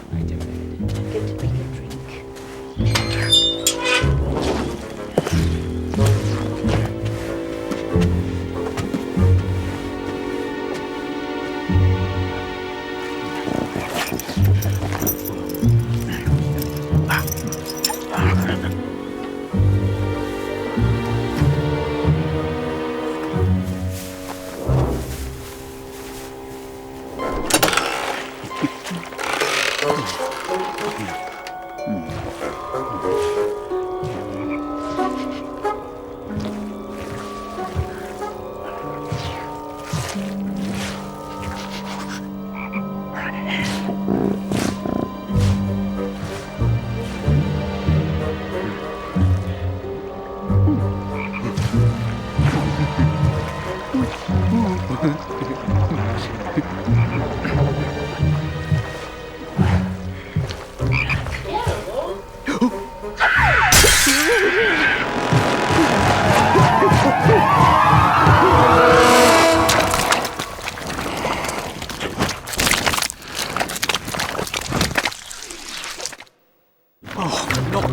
that might have been. Good to make a drink.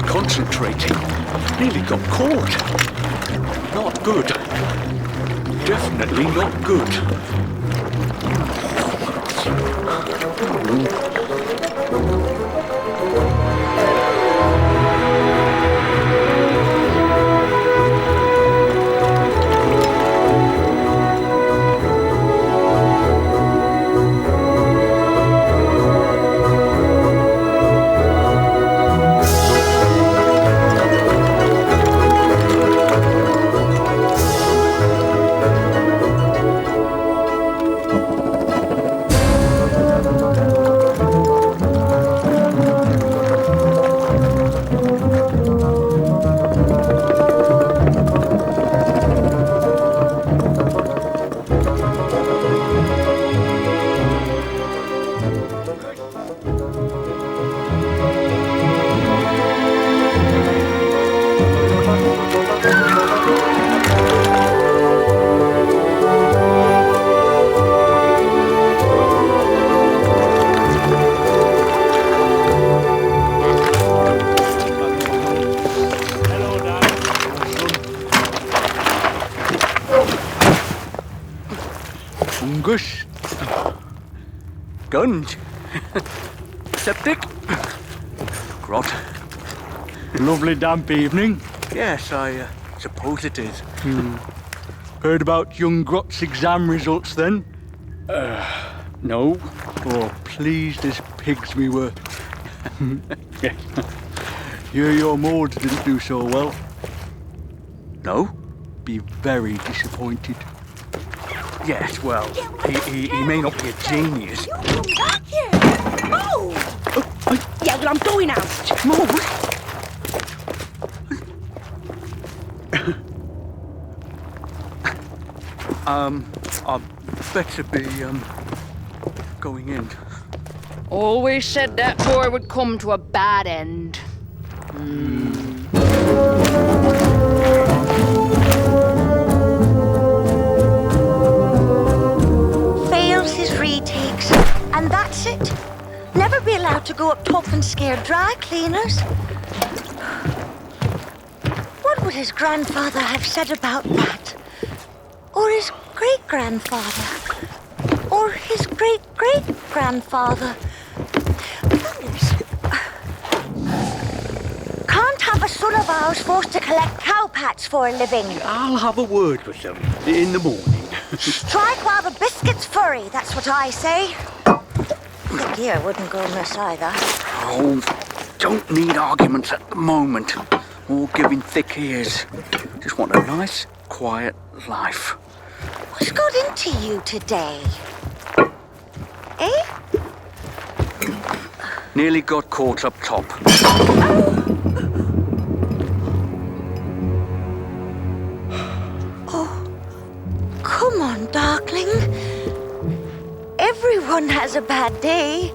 Concentrating. Nearly got caught. Not good. Definitely not good. Fungus. Gunge. Septic. Grot. Lovely damp evening. Yes, I suppose it is. Heard about young Grot's exam results then? No. Oh, pleased as pigs we were. Hear your mould didn't do so well. No? Be very disappointed. Yes, well, he may not be a genius. You come back here! Oh! Yeah, well, I'm going out. I'd better be, going in. Always said that boy would come to a bad end. Fails his retakes, and that's it. Never be allowed to go up top and scare dry cleaners. What would his grandfather have said about that? Or his great-grandfather? Or his great-great-grandfather? Can't have a son of ours forced to collect cowpats for a living. I'll have a word with them in the morning. Strike while the biscuit's furry, that's what I say. The gear wouldn't go amiss either. Oh, don't need arguments at the moment. Or giving thick ears. Just want a nice, quiet life. What's got into you today? Eh? Nearly got caught up top. Oh, come on, darling. Everyone has a bad day,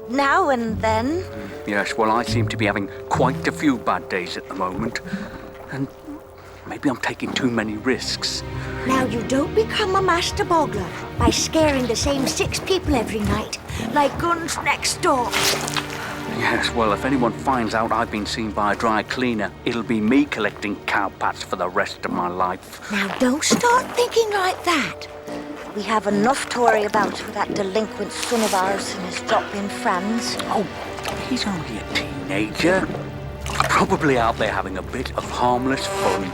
now and then. Yes, well, I seem to be having quite a few bad days at the moment. And, Maybe I'm taking too many risks. Now, you don't become a master boggler by scaring the same 6 people every night, like guns next door. Yes, well, if anyone finds out I've been seen by a dry cleaner, it'll be me collecting cow pats for the rest of my life. Now, don't start thinking like that. We have enough to worry about with that delinquent son of ours and his drop-in friends. Oh, he's only a teenager. Probably out there having a bit of harmless fun.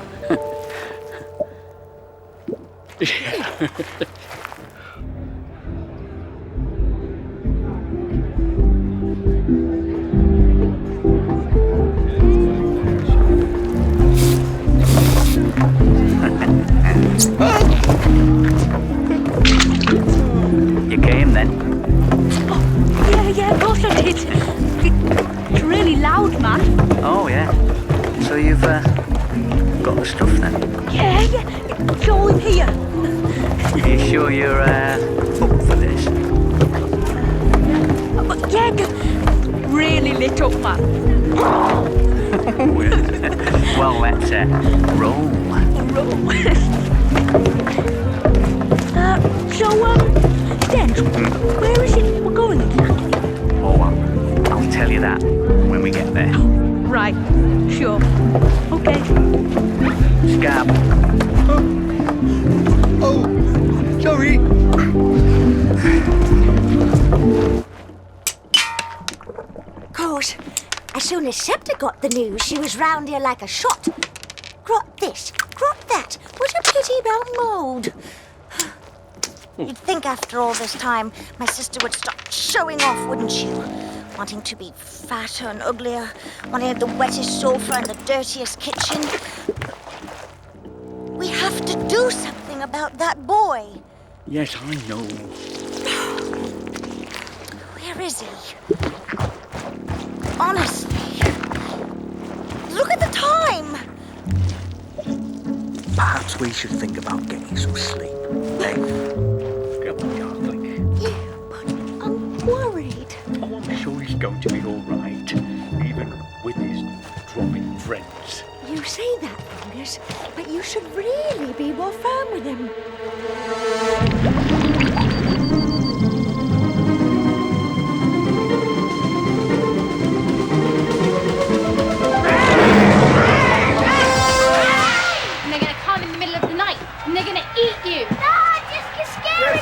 You came then? Oh, yeah, of course I did. It's really loud, man. Oh, yeah. So you've got the stuff then? Yeah, it's all in here. Are you sure you're up for this? Yeah, really lit up, man. Well, let's roll. Dad, where is it we're going exactly? Oh, I'll tell you that when we get there. Right, sure. Okay. Scab. Oh, sorry. Of course, as soon as Septa got the news, she was round here like a shot. Grot this, grot that. What a pity about mould. You'd think after all this time, my sister would stop showing off, wouldn't you? Wanting to be fatter and uglier, wanting the wettest sofa and the dirtiest kitchen. We have to do something about that boy. Yes, I know. Where is he? Honestly, look at the time. Perhaps we should think about getting some sleep. Hey? Come on, darling. Yeah, but I'm worried. Oh, I'm sure he's going to be all right, even with his dropping friends. You say that, Fungus, but you should really be more firm with him. And they're gonna come in the middle of the night and they're gonna eat you. No, you're scaring me.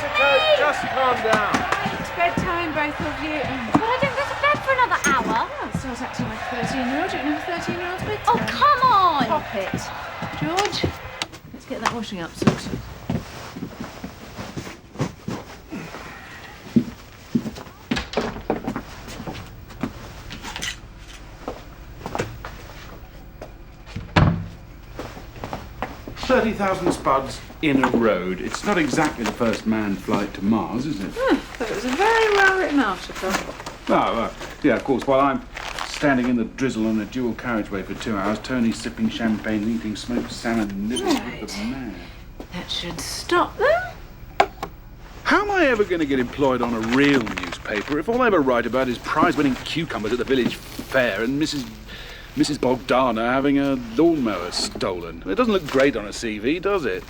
Just calm down. It's bedtime, both of you. But I don't go to bed for another hour. Oh, start acting like a 13-year-old. Don't know a 13-year-old's bedtime. Oh, come on. Pop it. George, let's get that washing up sorted. $30,000 spuds in a road. It's not exactly the first manned flight to Mars, is it? But it was a very well-written article. Yeah, of course. While I'm standing in the drizzle on a dual carriageway for 2 hours, Tony's sipping champagne and eating smoked salmon and nibbles with the man. That should stop them. How am I ever going to get employed on a real newspaper if all I ever write about is prize-winning cucumbers at the village fair and Mrs. Bogdana having a lawnmower stolen? It doesn't look great on a CV, does it?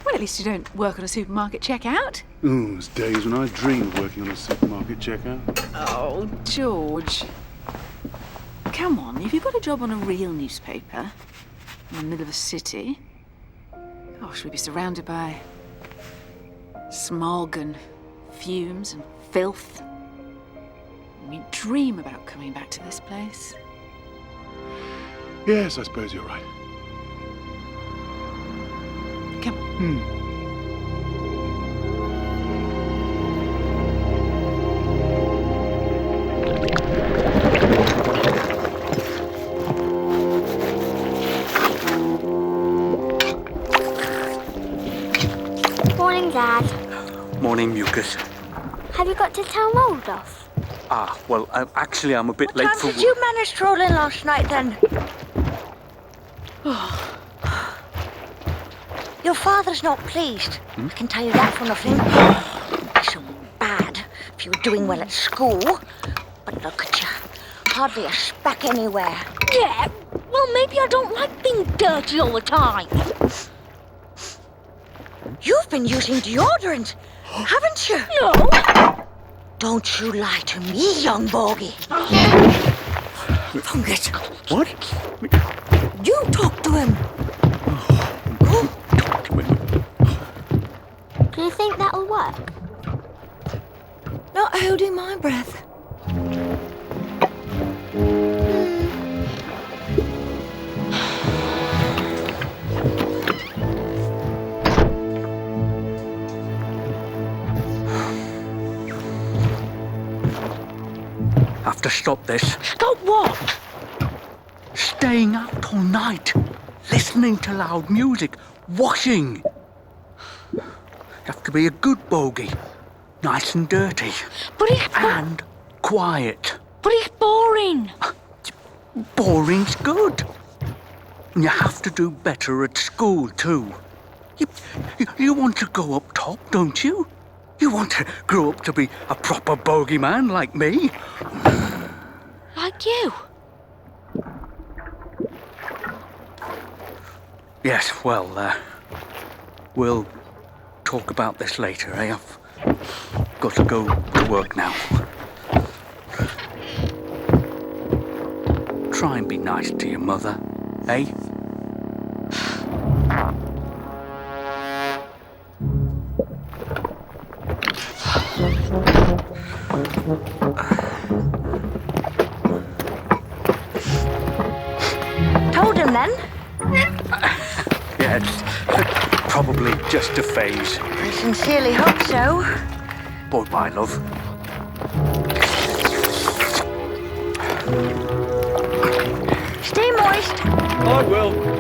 Well, at least you don't work on a supermarket checkout. Oh, there's days when I dream of working on a supermarket checkout. Oh, George. Come on, if you've got a job on a real newspaper in the middle of a city, gosh, we'd be surrounded by smog and fumes and filth. We dream about coming back to this place. Yes, I suppose you're right. Come on. Morning, Dad. Morning, Mucus. Have you got to tell Mould off? Ah, well, actually, I'm a bit What late time for did you manage to roll in last night, then? Your father's not pleased. I can tell you that for nothing. It'd be so bad if you were doing well at school. But look at you. Hardly a speck anywhere. Yeah, well, Well, maybe I don't like being dirty all the time. You've been using deodorant, haven't you? No. Don't you lie to me, young bogey. Fungus. What? You talk to him. Go. Talk to him. Do you think that'll work? Not holding my breath. Have to stop this. Stop what? Staying out all night, listening to loud music, washing. You have to be a good bogey, nice and dirty, But it's and quiet. but it's boring. Boring's good. And you have to do better at school too. You want to go up top, don't you? You want to grow up to be a proper bogeyman like me? Like you. Yes, well, we'll talk about this later, eh? I've got to go to work now. Try and be nice to your mother, eh? Told him then. Yes, probably just a phase. I sincerely hope so. Bye-bye, love. Stay moist. I will.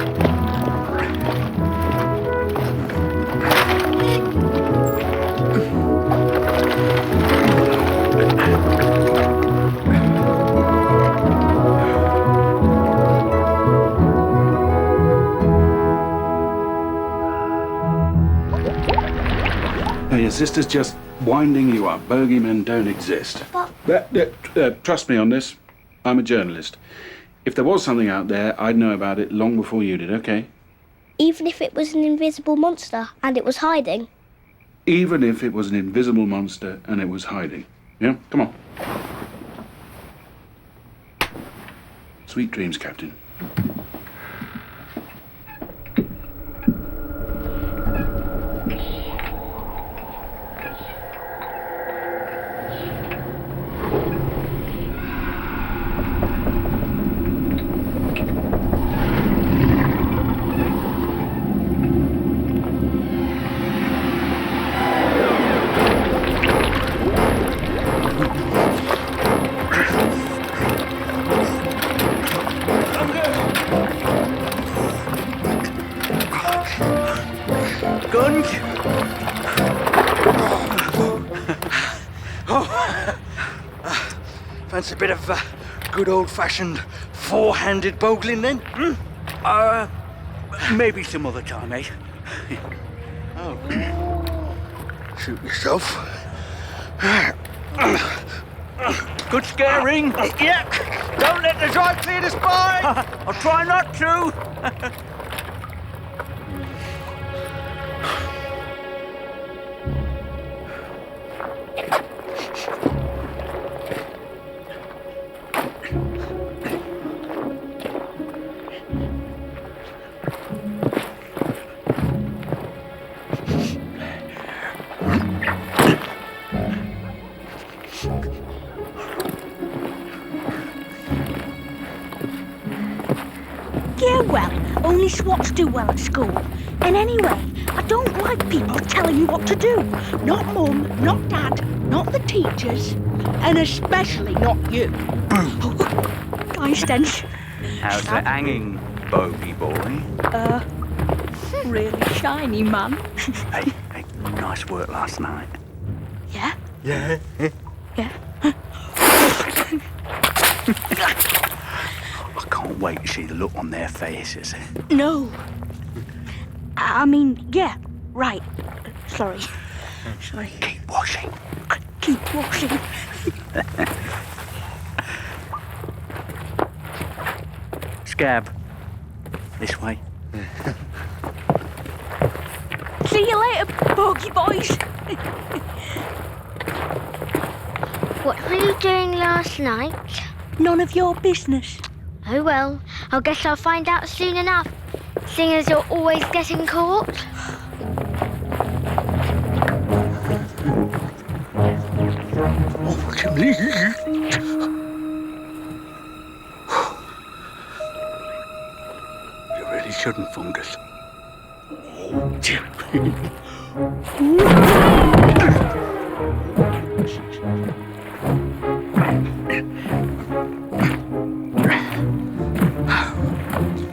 Now, your sister's just winding you up. Bogeymen don't exist. Trust me on this. I'm a journalist. If there was something out there, I'd know about it long before you did, okay? Even if it was an invisible monster and it was hiding? Even if it was an invisible monster and it was hiding. Yeah? Come on. Sweet dreams, Captain. Guns? Fancy a bit of good old-fashioned four-handed bogling then? Maybe some other time, eh? Oh. Shoot yourself. Good scaring. Yeah. Don't let the dry cleaners by. I'll try not to. Yeah, well, only swats do well at school. And anyway, I don't like people telling me what to do. Not Mum, not Dad, not the teachers, and especially not you. Guy stench. How's the hanging, bogey boy? Really shiny, man. Hey, nice work last night. Yeah? Yeah. Yeah. I can't wait to see the look on their faces. No. I mean, yeah, right. Sorry. Keep washing. Keep washing. Scab, This way. See you later, bogey boys. What were you doing last night? None of your business. Oh well, I guess I'll find out soon enough, seeing as you're always getting caught. Oh, what do you mean? You really shouldn't, Fungus. Oh, Jimmy.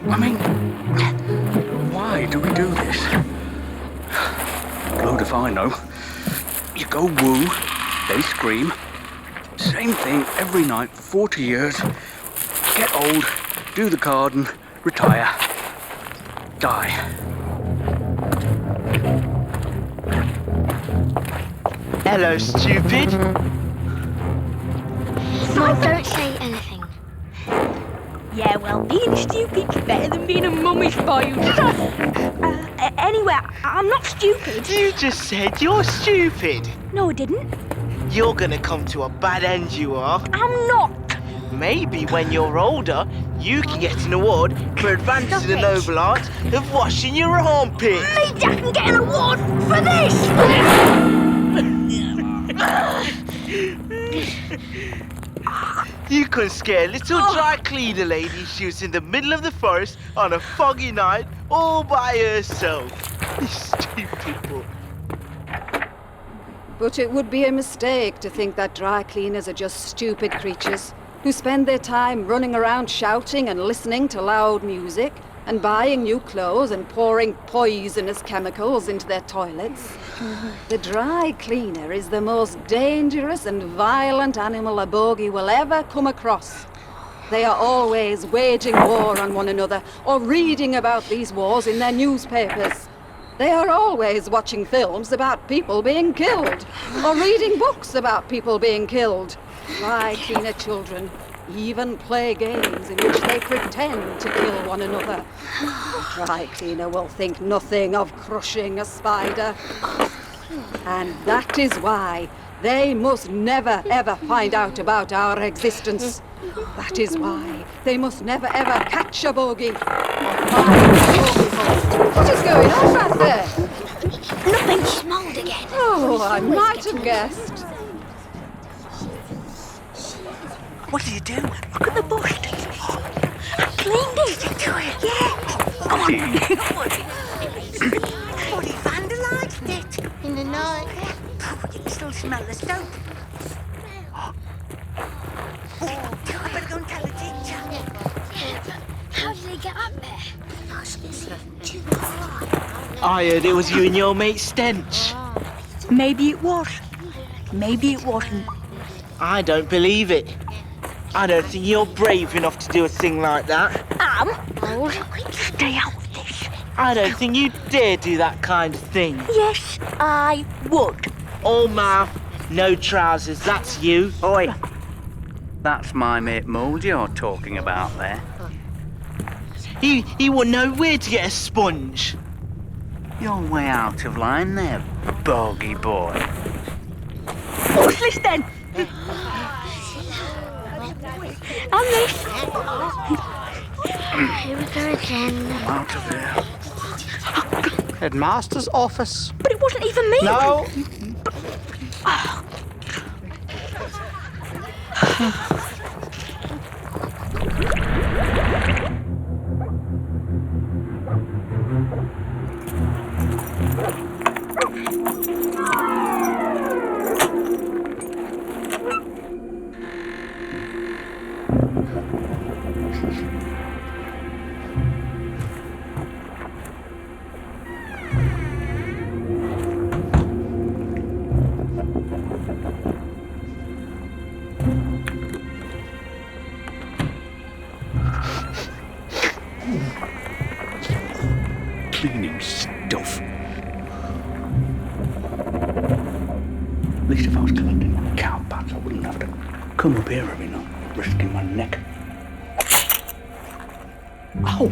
I mean, why do we do this? Blowed if I know. You go woo, they scream. Same thing every night for 40 years. Get old, do the garden, retire, die. Hello, stupid. Mom, don't say anything. Yeah, well, being stupid's better than being a mummified. Anyway, I'm not stupid. You just said you're stupid. No, I didn't. You're gonna come to a bad end, you are. I'm not. Maybe when you're older, you can get an award for advancing the noble art of washing your armpit. Maybe I can get an award for this. You couldn't scare a little dry cleaner lady. She was in the middle of the forest on a foggy night all by herself. You stupid book. But it would be a mistake to think that dry cleaners are just stupid creatures who spend their time running around shouting and listening to loud music and buying new clothes and pouring poisonous chemicals into their toilets. The dry cleaner is the most dangerous and violent animal a bogey will ever come across. They are always waging war on one another or reading about these wars in their newspapers. They are always watching films about people being killed or reading books about people being killed. Dry cleaner children even play games in which they pretend to kill one another. The dry cleaner will think nothing of crushing a spider. And that is why they must never ever find out about our existence. That is why they must never ever catch a bogey or find a bogey hole. What is going on back there? Nothing. Smelled again. Oh, I might have guessed. What did you do? Look at the bush. I cleaned it. Did you do it? Yeah. Come on. But he vandalised it. In the night. You can still smell the soap. Oh, I better go and tell the teacher. How did they get up there? I heard it was you and your mate Stench. Maybe it was. Maybe it wasn't. I don't believe it. I don't think you're brave enough to do a thing like that. Stay out of this. I don't think you dare do that kind of thing. Yes, I would. All mouth, no trousers, that's you. Oi! That's my mate Mould you're talking about there. He wouldn't know where to get a sponge. You're way out of line there, bogey boy. What's this then? And this. Here we go again. Out of here. Headmaster's office. But it wasn't even me. No. Cleaning stuff. At least if I was collecting my cow pats, I wouldn't have to come up here every night, risking my neck. Ow!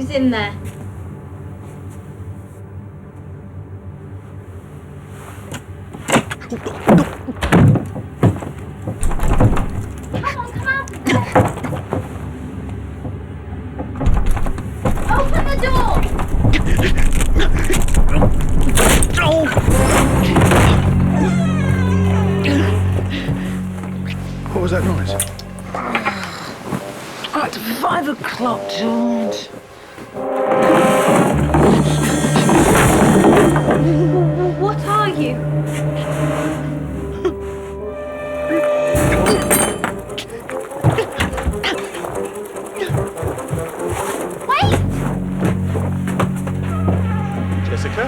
He's in there. Come on, come out of there. Open the door. What was that noise? At 5 o'clock, George. What are you? Wait! Jessica?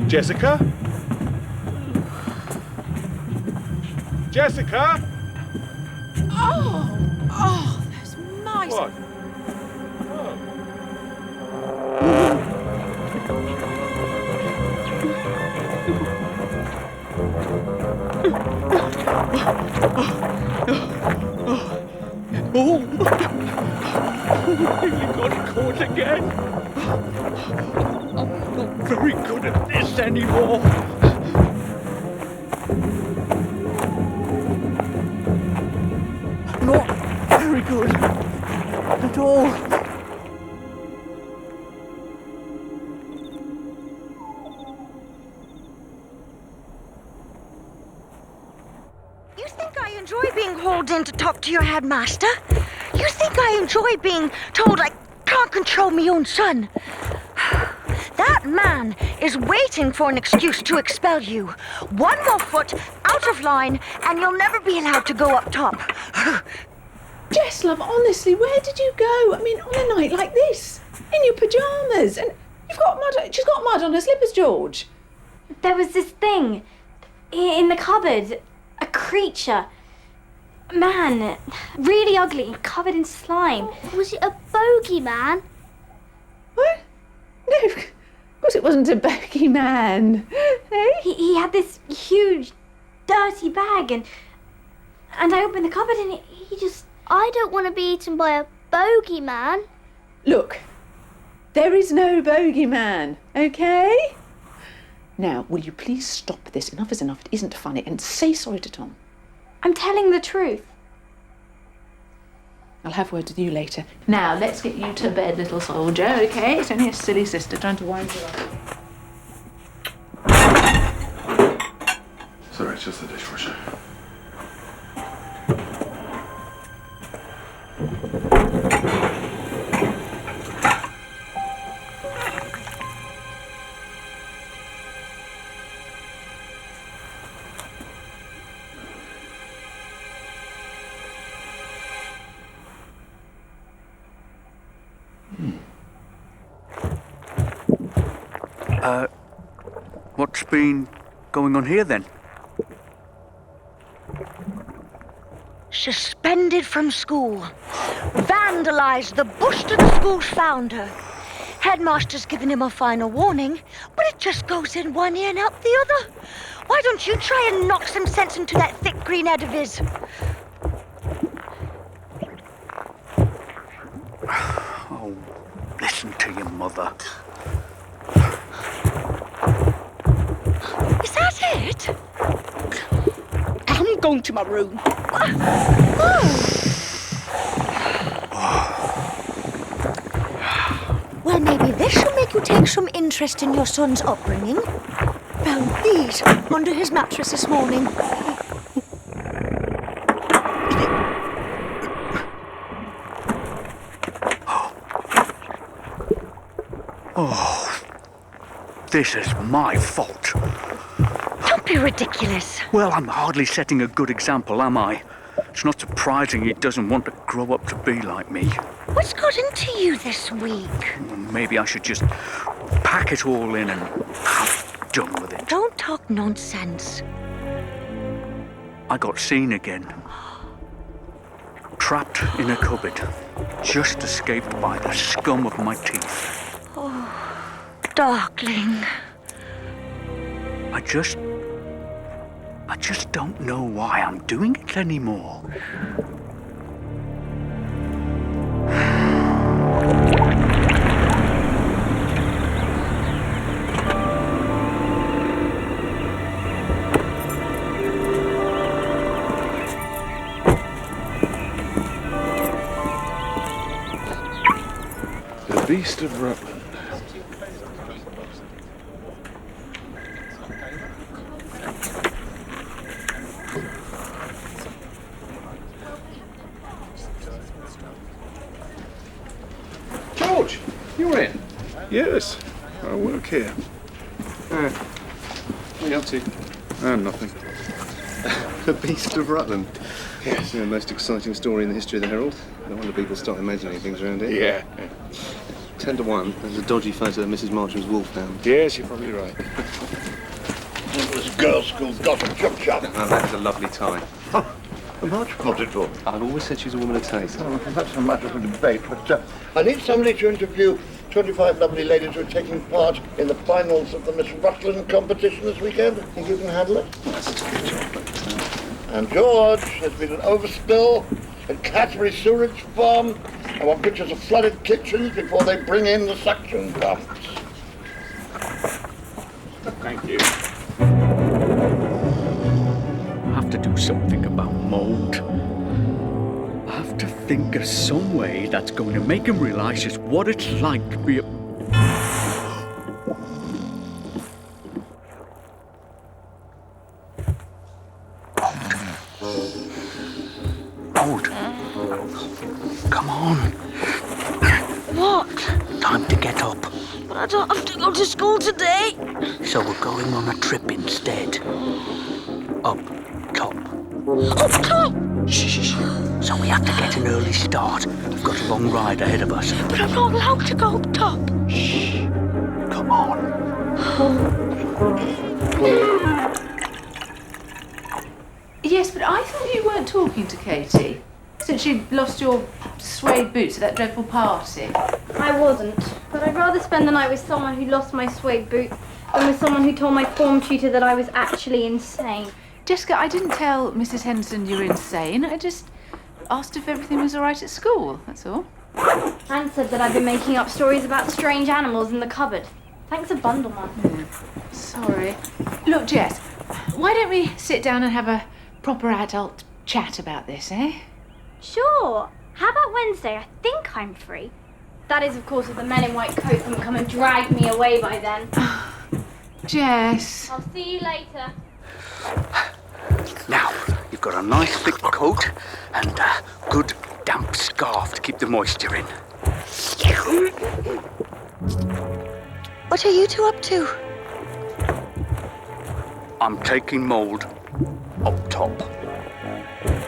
Jessica? Jessica? Oh, those mice. What? Oh! Nearly got caught again. I'm not very good at this anymore. Not very good at all. You think I enjoy being hauled in to talk to your headmaster? You think I enjoy being told I can't control my own son? That man is waiting for an excuse to expel you. One more foot out of line, and you'll never be allowed to go up top. Jess, love, honestly, where did you go? I mean, on a night like this, in your pyjamas, and you've got mud. She's got mud on her slippers, George. There was this thing in the cupboard. A creature. A man. Really ugly, covered in slime. Was it a bogeyman? What? No, of course it wasn't a bogeyman. Hey? He had this huge, dirty bag, and I opened the cupboard, and he just... I don't want to be eaten by a bogeyman. Look, there is no bogeyman, okay? Now, will you please stop this? Enough is enough. It isn't funny. And say sorry to Tom. I'm telling the truth. I'll have words with you later. Now, let's get you to bed, little soldier, okay? It's only a silly sister trying to wind you up. Sorry, it's just the dishwasher. What's been going on here then? Suspended from school. Vandalised the bush to the school's founder. Headmaster's given him a final warning, but it just goes in one ear and out the other. Why don't you try and knock some sense into that thick green head of his? Oh, listen to your mother. Is that it? I'm going to my room. Well, maybe this will make you take some interest in your son's upbringing. Found these under his mattress this morning. Oh, this is my fault. Don't be ridiculous. Well, I'm hardly setting a good example, am I? It's not surprising he doesn't want to grow up to be like me. What's got into you this week? Maybe I should just pack it all in and have done with it. Don't talk nonsense. I got seen again. Trapped in a cupboard. Just escaped by the scum of my teeth. Oh, darling. I just don't know why I'm doing it anymore. Beast of Rutland. George, you're in. Yes, I work here. What are you up to? Nothing. The Beast of Rutland. Yes, the most exciting story in the history of the Herald. No wonder people start imagining things around here. Yeah. 10 to 1, there's a dodgy photo of Mrs. Marcham's wolfhound. Yes, you're probably right. This girls' school gossip chop-chop. Now, that is a lovely tie. Much what's it for? I've always said she's a woman of taste. Oh, that's a matter for debate, but I need somebody to interview 25 lovely ladies who are taking part in the finals of the Miss Rutland competition this weekend. Think you can handle it? That's a good job, And George, there's been an overspill at Cattery Sewerage Farm. I want pictures of flooded kitchens before they bring in the suction pumps. Thank you. I have to do something about mold. I have to think of some way that's going to make him realise just what it's like to be a... Mold. Come on. What? Time to get up. But I don't have to go to school today. So we're going on a trip instead. Up top. Up top? Shh. So we have to get an early start. We've got a long ride ahead of us. But I'm not allowed to go up top. Shh. Come on. Yes, but I thought you weren't talking to Katie since you lost your suede boots at that dreadful party. I wasn't, but I'd rather spend the night with someone who lost my suede boots than with someone who told my form tutor that I was actually insane. Jessica, I didn't tell Mrs. Henderson you're insane. I just asked if everything was all right at school, that's all. Anne said that I've been making up stories about strange animals in the cupboard. Thanks a bundle, Mum. Sorry. Look, Jess, why don't we sit down and have a proper adult chat about this, eh? Sure. How about Wednesday? I think I'm free. That is, of course, if the men in white coats haven't come and dragged me away by then. Jess. I'll see you later. Now, you've got a nice thick coat and a good damp scarf to keep the moisture in. What are you two up to? I'm taking mould up top.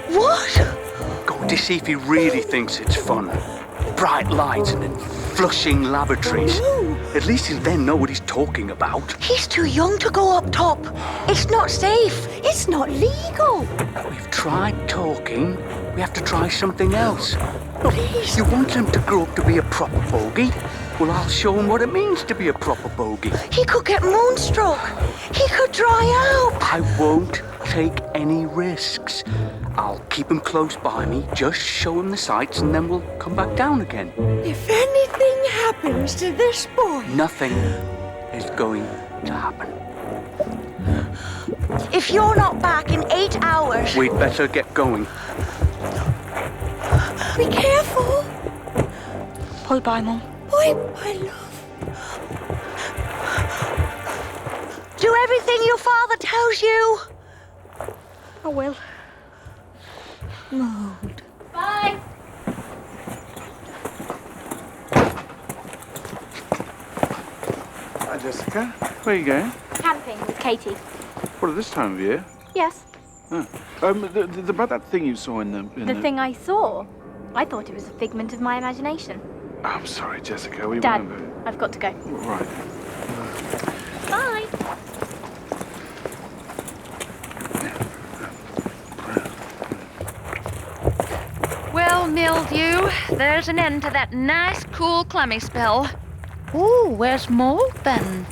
What? Going to see if he really thinks it's fun. Bright lights and then flushing lavatories. At least he'll then know what he's talking about. He's too young to go up top. It's not safe. It's not legal. We've tried talking. We have to try something else. Please. You want him to grow up to be a proper bogey? Well, I'll show him what it means to be a proper bogey. He could get moonstruck. He could dry out. I won't take any risks. I'll keep him close by me, just show him the sights, and then we'll come back down again. If anything happens to this boy... Nothing is going to happen. If you're not back in 8 hours... We'd better get going. Be careful. Bye-bye, Mum. Bye-bye, love. Do everything your father tells you. I will. Mold. Bye. Hi, Jessica. Where are you going? Camping with Katie. What, at this time of year? Yes. Oh. About that thing you saw in the... The thing I saw? I thought it was a figment of my imagination. I'm sorry, Jessica. We Dad, won't... I've got to go. Right. Bye. Well, Mildew, there's an end to that nice, cool, clammy spell. Ooh, where's Mold then?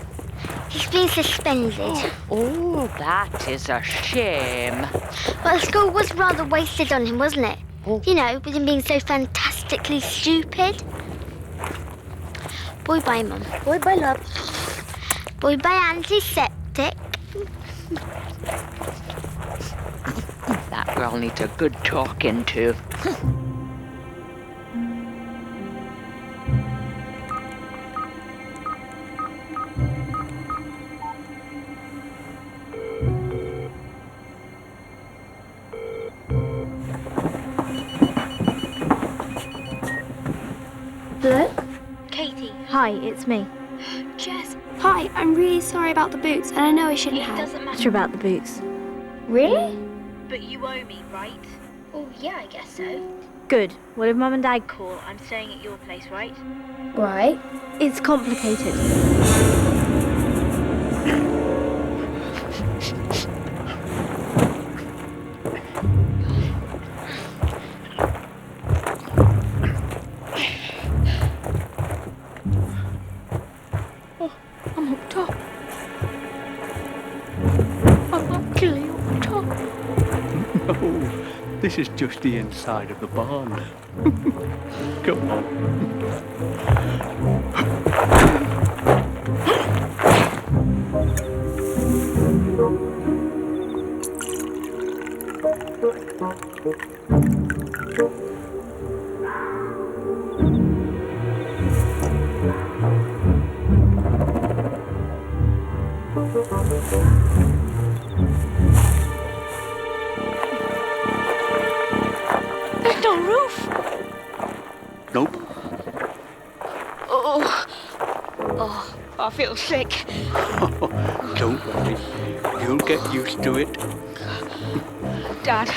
He's been suspended. Oh, that is a shame. But the school was rather wasted on him, wasn't it? You know, with him being so fantastically stupid. Bye-bye, Mum. Bye-bye, love. Bye-bye, antiseptic. That girl needs a good talking to. Hi, it's me. Jess. Hi, I'm really sorry about the boots, and I know I shouldn't have. It doesn't matter about the boots. Really? But you owe me, right? Oh, yeah, I guess so. Good. What if Mum and Dad call? I'm staying at your place, right? Right. It's complicated. I'm up top. I'm actually up top. No, this is just the inside of the barn. Come on. There's no roof. Nope. Oh, I feel sick. Don't worry. You'll get used to it. Dad,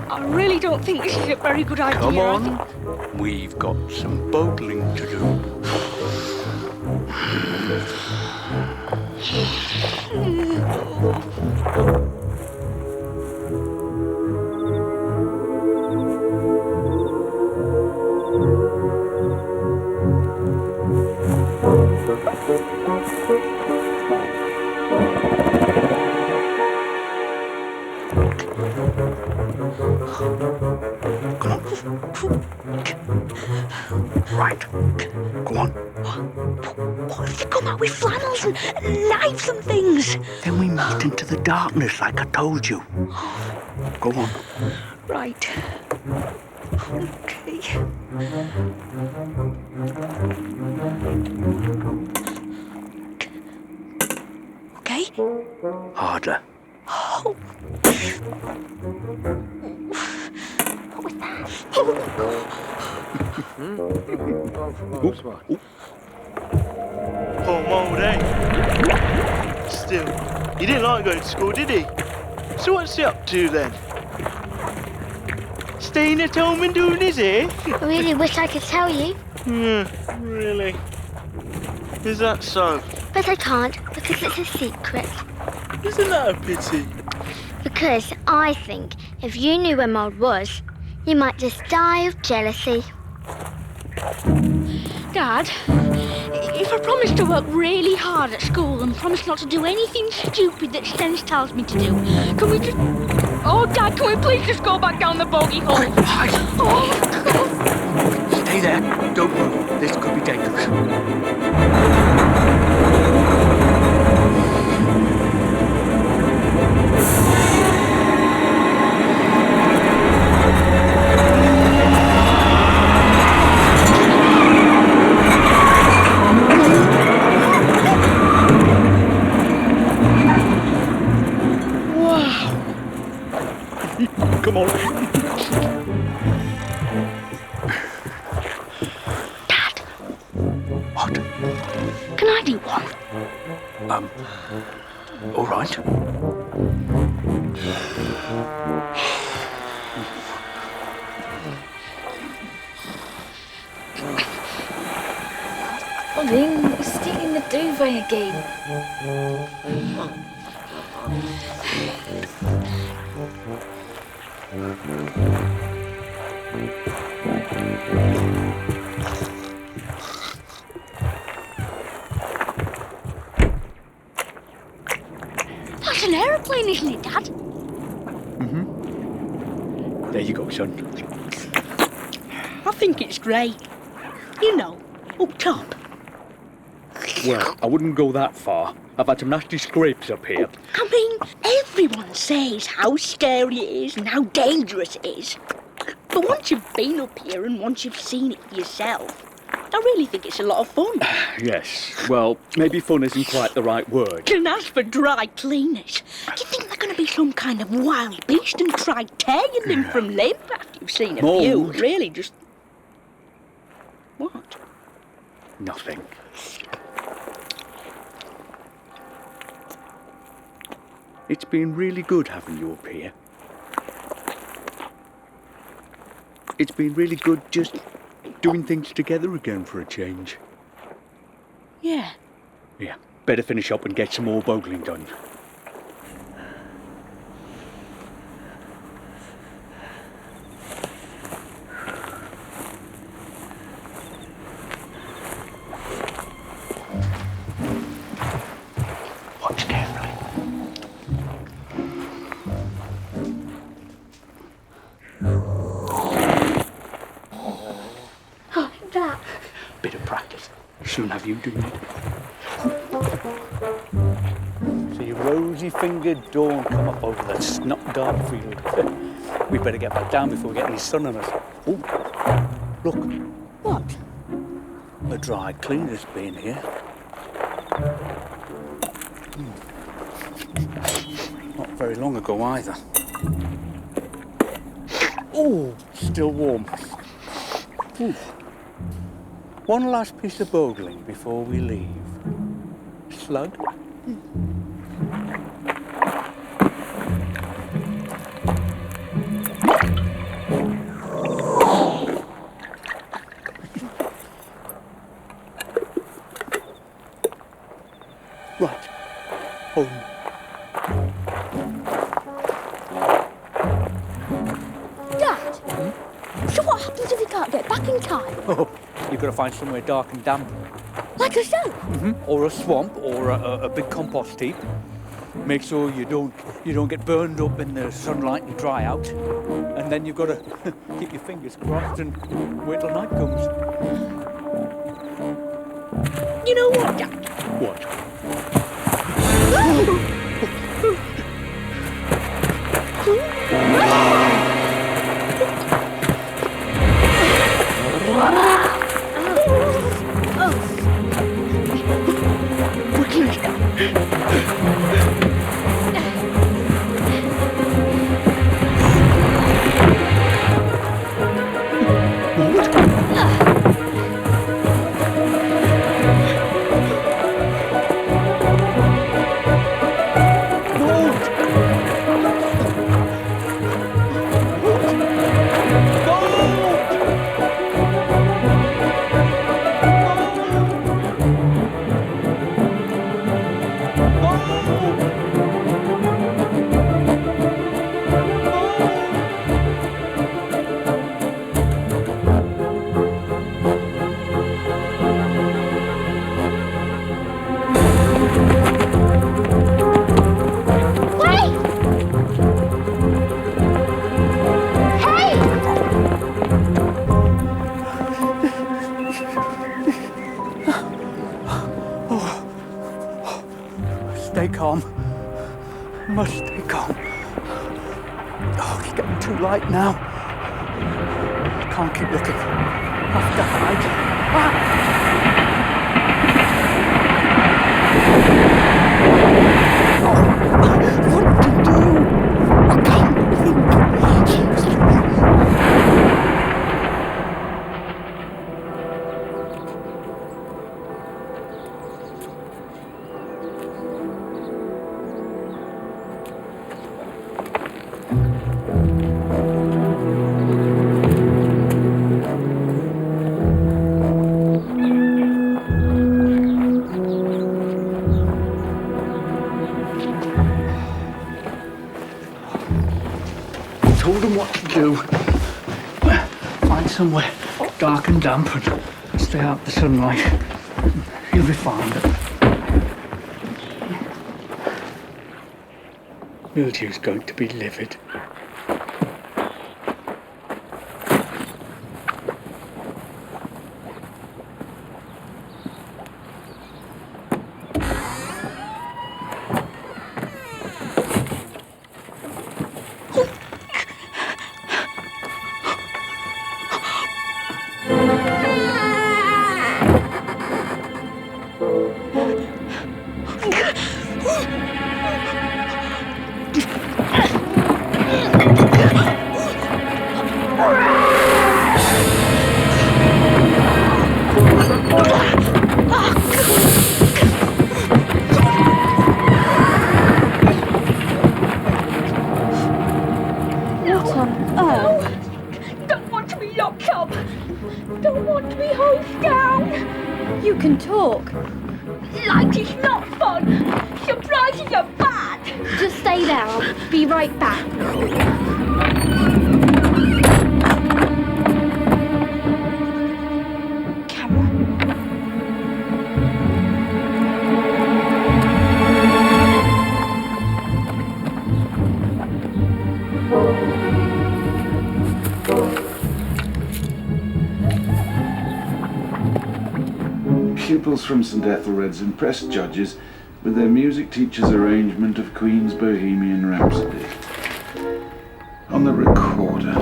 I really don't think this is a very good idea. Come I on. We've got some bottling to do. Right. Go on. What if they come out with flannels and knives and things? Then we melt into the darkness like I told you. Go on. Right. Okay. Okay? Harder. Oh. What was that? Poor old, eh? Still, he didn't like going to school, did he? So what's he up to then? Staying at home and doing his hair? I really wish I could tell you, Really? Is that so? but I can't because it's a secret. Isn't that a pity? Because I think if you knew where Mould was, you might just die of jealousy. Dad, if I promise to work really hard at school and promise not to do anything stupid that Sense tells me to do, can we just... Oh, Dad, can we please just go back down the bogey hole? Oh, Stay there. Don't move. This could be dangerous. Come on. Dad. What? Can I do one? All right. Ollie, you're stealing the duvet again. That's an aeroplane, isn't it, Dad? There you go, son. I think it's great. You know, up top. Well, I wouldn't go that far. I've had some nasty scrapes up here. I mean, everyone says how scary it is and how dangerous it is. But once you've been up here and once you've seen it for yourself, I really think it's a lot of fun. Yes. Well, maybe fun isn't quite the right word. And as for dry cleaners, do you think they're going to be some kind of wild beast and try tearing them from limb after you've seen a few? Mould. Really, just... What? Nothing. It's been really good having you up here. It's been really good just doing things together again for a change. Yeah. Yeah, better finish up and get some more bogling done. Watch carefully. Oh, that. Bit of practice. Soon have you doing it. See rosy-fingered dawn come up over the snot-dark field. We better get back down before we get any sun on us. Oh, look. What? A dry cleaner's been here. Not very long ago either. Oh, still warm. Ooh. One last piece of bogling before we leave. Slug? Right. Home. Dad? So what happens if we can't get back in time? Oh, you've got to find somewhere dark and damp. Like a show? Or a swamp, or a big compost heap. Make sure you don't get burned up in the sunlight and dry out. And then you've got to keep your fingers crossed and wait till night comes. You know what, Dad? What? Stay calm. Must stay calm. Oh, it's getting too light now. Can't keep looking. Have to hide. What to do? I can't think. Told them what to do. Find somewhere dark and damp and stay out of the sunlight. You'll be fine. Mildew's going to be livid. Light is not fun. Surprises are bad. Just stay there. I'll be right back. Pupils from St Ethelred's impressed judges with their music teacher's arrangement of Queen's Bohemian Rhapsody. On the recorder.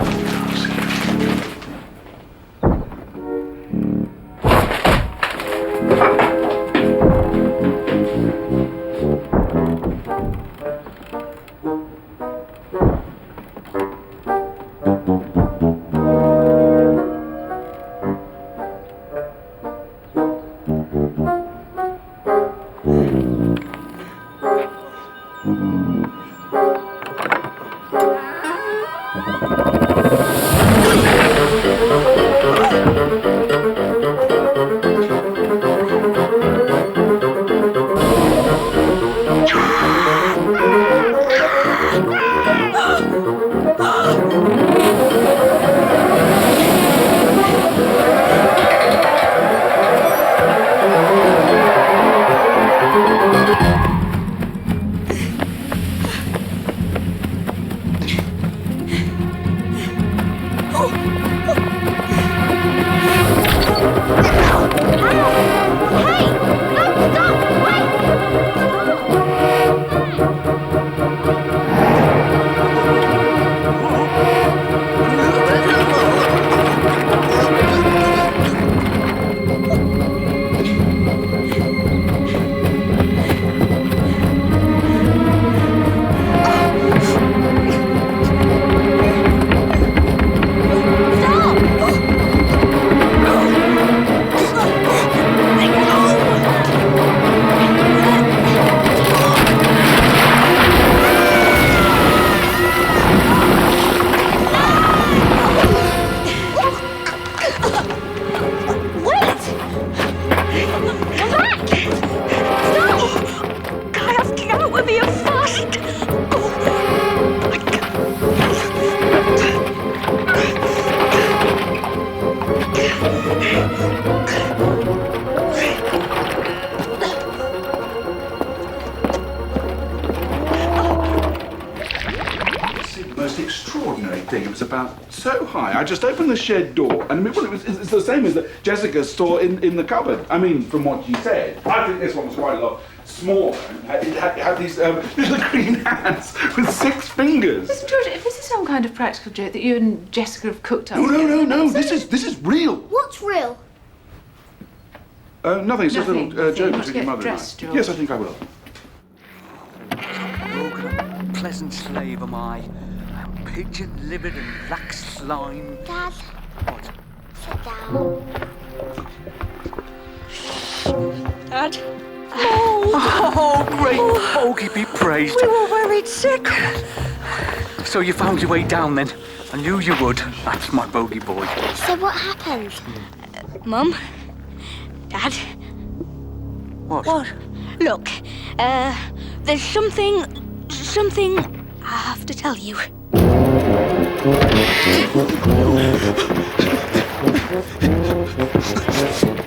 So high. I just opened the shed door, and it's the same as the Jessica saw in the cupboard. I mean, from what she said, I think this one was quite a lot smaller. It had these little green hands with 6 fingers. Listen, George, if this is some kind of practical joke that you and Jessica have cooked up. No. This is real. What's real? Nothing. It's just a little joke You between your mother dressed, and I. George. Yes, I think I will. Broken, pleasant slave am I. Pigeon-livered and lax slime. Dad. What? Sit down. Dad. Oh, great bogey be praised. We were worried sick. So you found your way down then? I knew you would. That's my bogey boy. So what happened? Mum? Dad? What? Look, there's something I have to tell you.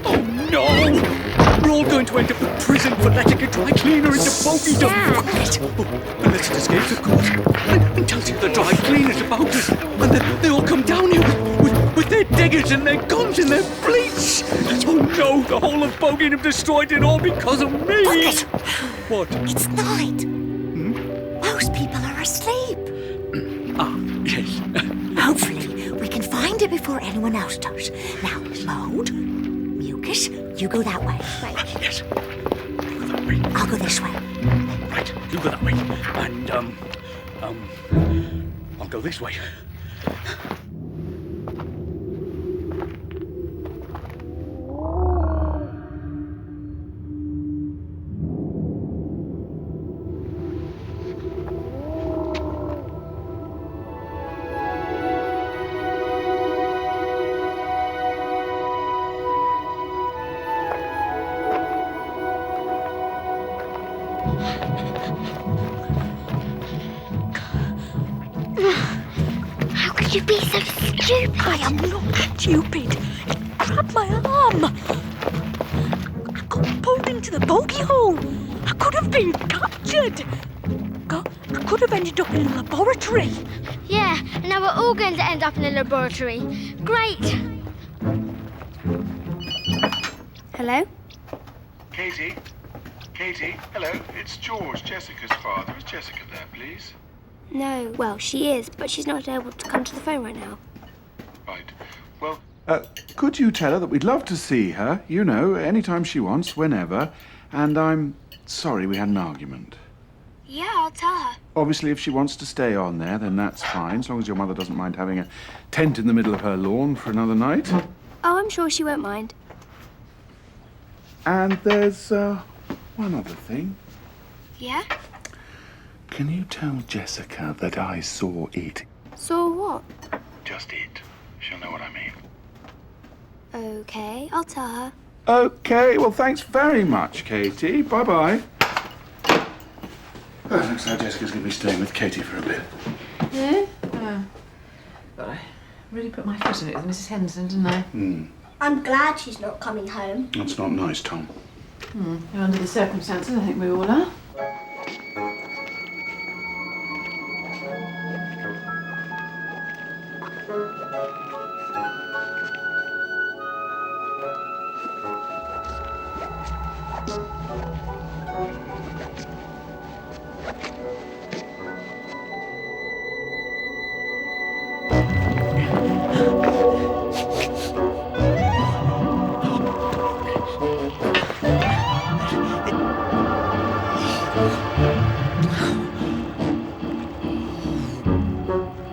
Oh no! We're all going to end up in prison for letting a dry cleaner into bogey-dom. Quiet! Unless it escapes, of course. And tells you the dry cleaner's about us. And then they all come down here with their diggers and their guns and their bleach. Oh no, the whole of Bogeyham destroyed it all because of me. Bucket! What? It's night. Most people are asleep. Ah, yes. Hopefully, we can find it before anyone else does. Now, Maud, Mucus, you go that way. Right. Yes. You go that way. I'll go this way. Right, you go that way. And, I'll go this way. How could you be so stupid? I am not stupid. It grabbed my arm. I got pulled into the bogey hole. I could have been captured. I could have ended up in a laboratory. Yeah, and now we're all going to end up in a laboratory. Great. Hello? Katie? Katie? Hello, it's George, Jessica's father. Is Jessica there, please? No, well, she is, but she's not able to come to the phone right now. Right. Well, could you tell her that we'd love to see her, you know, anytime she wants, whenever, and I'm sorry we had an argument. Yeah, I'll tell her. Obviously, if she wants to stay on there, then that's fine, as long as your mother doesn't mind having a tent in the middle of her lawn for another night. Oh, I'm sure she won't mind. And there's, one other thing. Yeah? Can you tell Jessica that I saw it? Saw what? Just it. She'll know what I mean. Okay, I'll tell her. Okay, well, thanks very much, Katie. Bye-bye. Well, looks like Jessica's going to be staying with Katie for a bit. Yeah? Oh. But I really put my foot in it with Mrs. Henderson, didn't I? I'm glad she's not coming home. That's not nice, Tom. Under the circumstances, I think we all are.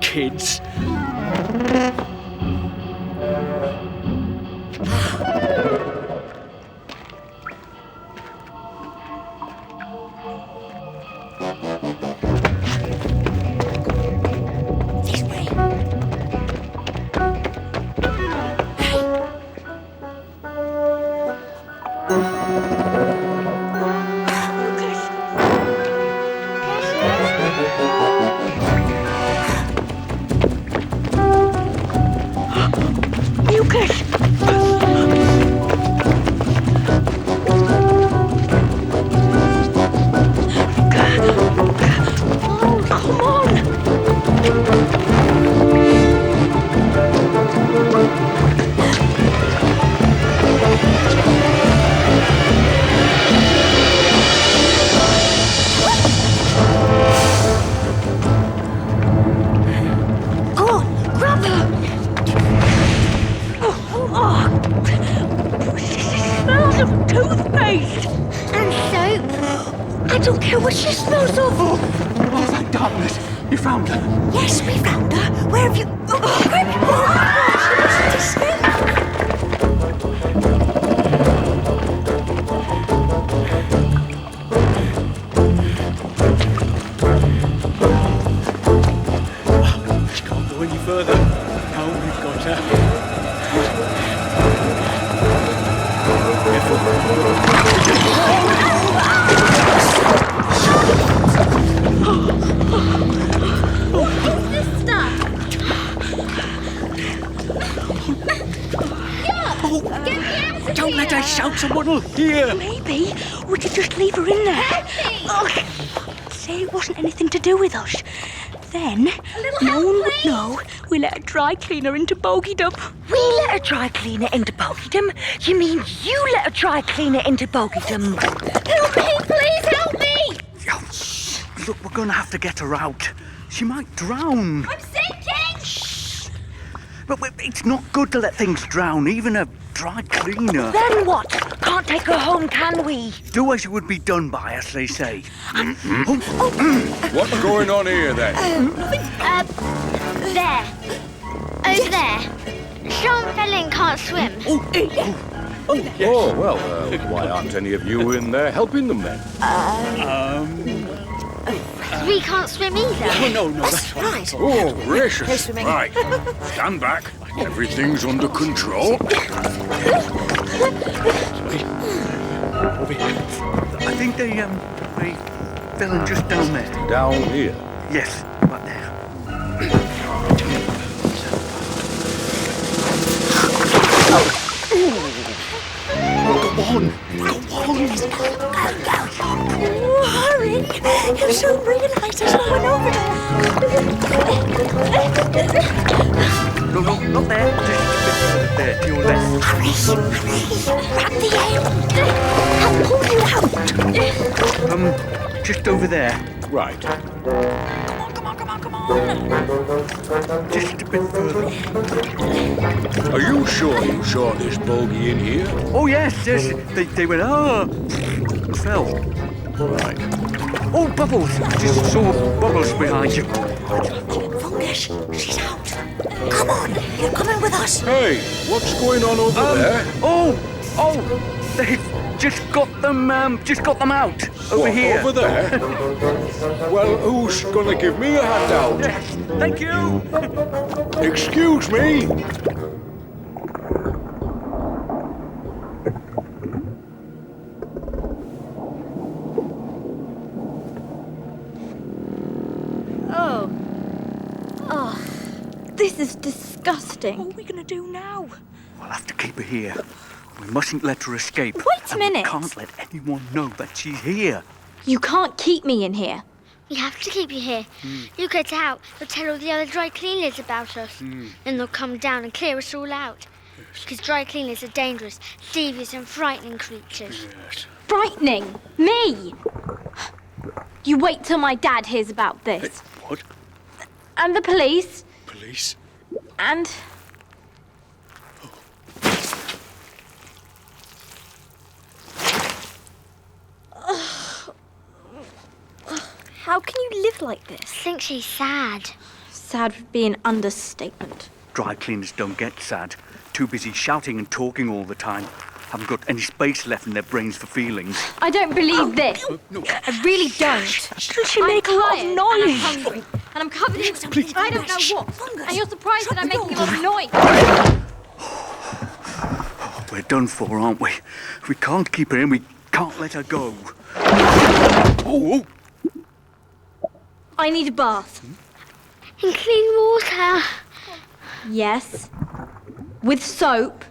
Kids. This way. Lucas! Oh, come on! Go on, grab her. Smells of toothpaste! And soap. I don't care what she smells of. Oh, thank darkness. You found her. Yes, we found her. Where have you... she must escape. She can't go any further. Now we've got her. What's this stuff? Don't let her shout, someone will hear. Maybe we could just leave her in there. Say it wasn't anything to do with us. Then no one would know we let a dry cleaner into bogey-dom. We let a dry cleaner into bogey-dom? You mean you let a dry cleaner into bogey-dom? Help me, please help me! Oh, shh. Look, we're going to have to get her out. She might drown. I'm sinking! But it's not good to let things drown, even a dry cleaner. Then what? Can't take her home, can we? Do as you would be done by, as they say. What's going on here, then? There. Over there. Sean fell in, can't swim. Oh, well, why aren't any of you in there helping them, then? We can't swim either. No, that's right. Oh, gracious. No swimming. Right, stand back. Everything's under control. I think they The villain just down there. Down here? Yes, right there. Go on! Oh, hurry! He'll soon realise there's no one over there. No, not there. Just there, to your left. Hurry! Grab the end! I'll pull you out! Just over there. Right. Just a bit further. Are you sure you saw this bogey in here? Oh, yes. They went, fell. Right. Oh, Bubbles. Just saw Bubbles behind you. Fungus, she's out. Come on, you're coming with us. Hey, what's going on over there? Oh, they've just got them out. Over What, here. over there? Well, who's gonna give me a handout? Yes, thank you. Excuse me. Oh, this is disgusting. What are we going to do now? We'll have to keep her here. We mustn't let her escape. Wait a minute. We can't let anyone know that she's here. You can't keep me in here. We have to keep you here. You get out, you'll tell all the other dry cleaners about us. Then they'll come down and clear us all out. Because dry cleaners are dangerous, devious and frightening creatures. Yes. Frightening? Me? You wait till my dad hears about this. What? And the police. Police? And... How can you live like this? I think she's sad. Sad would be an understatement. Dry cleaners don't get sad. Too busy shouting and talking all the time. Haven't got any space left in their brains for feelings. I don't believe this. I really don't. She make a lot of And I'm noise. hungry. And I'm covered in something. I don't know what. And you're surprised that I'm making a lot of noise. We're done for, aren't we? We can't keep her in. We can't let her go. Oh! I need a bath. In clean water. Yes. With soap.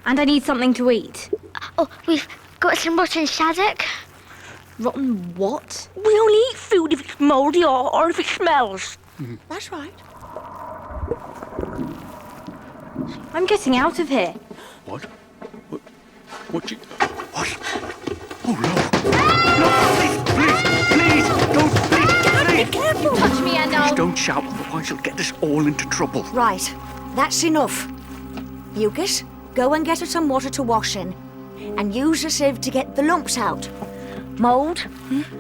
And I need something to eat. Oh, we've got some rotten shaddock. Rotten what? We only eat food if it's mouldy or if it smells. That's right. I'm getting out of here. What? What you... What? Oh, no. Please, don't, please. Be careful. Touch me and I'll... Don't shout, otherwise you'll get us all into trouble. Right, that's enough. Mucus, go and get her some water to wash in. And use a sieve to get the lumps out. Mould,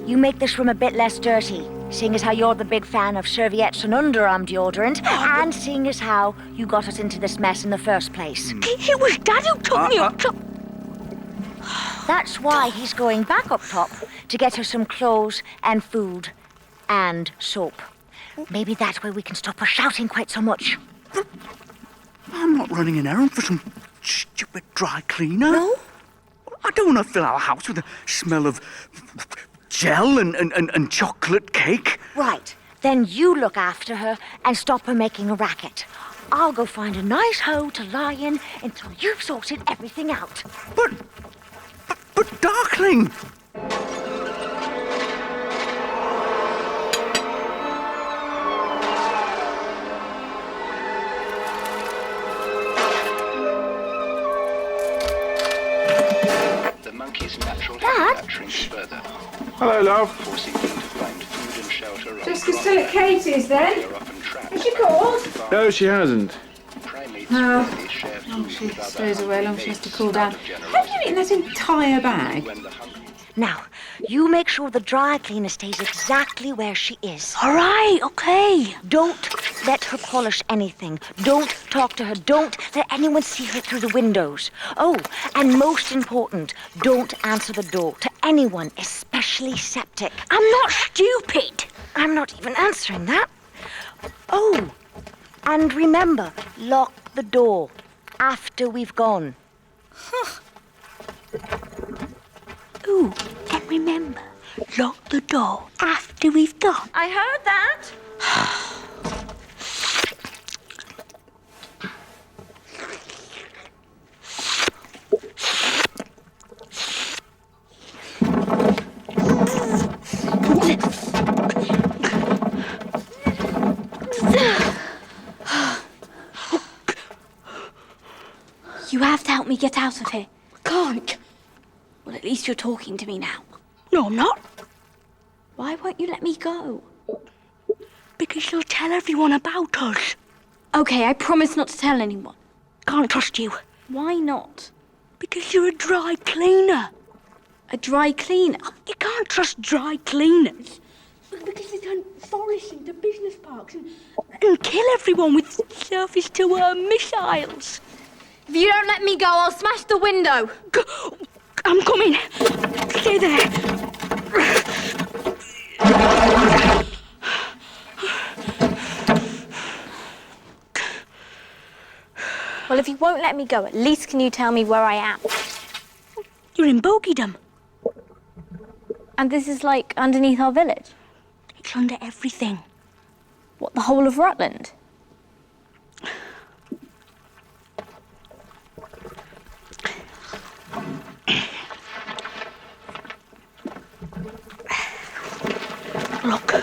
you make this room a bit less dirty, seeing as how you're the big fan of serviettes and underarm deodorant, and seeing as how you got us into this mess in the first place. It was Dad who took me up top. That's why he's going back up top to get her some clothes and food and soap. Maybe that way we can stop her shouting quite so much. I'm not running an errand for some stupid dry cleaner. No? I don't want to fill our house with the smell of gel and chocolate cake. Right. Then you look after her and stop her making a racket. I'll go find a nice hole to lie in until you've sorted everything out. But darling! The monkey's natural habitat shrinks further. Hello, love. Forcing them to find food and shelter on Jessica's still at Katie's then. Has she called? No, she hasn't. Oh, she stays away long she has to cool down. Have you eaten that entire bag? Now, you make sure the dry cleaner stays exactly where she is. All right, okay. Don't let her polish anything. Don't talk to her. Don't let anyone see her through the windows. Oh, and most important, don't answer the door to anyone, especially septic. I'm not stupid. I'm not even answering that. Oh, and remember, lock the door after we've gone. Ooh, and remember, lock the door after we've gone. I heard that. You have to help me get out of here. Can't. Well, at least you're talking to me now. No, I'm not. Why won't you let me go? Because you'll tell everyone about us. Okay, I promise not to tell anyone. Can't trust you. Why not? Because you're a dry cleaner. A dry cleaner? You can't trust dry cleaners. Because they turn forests into business parks and kill everyone with surface-to-air missiles. If you don't let me go, I'll smash the window. I'm coming. Stay there. Well, if you won't let me go, at least can you tell me where I am? You're in Bogeydom. And this is like underneath our village? It's under everything. What, the whole of Rutland? Look.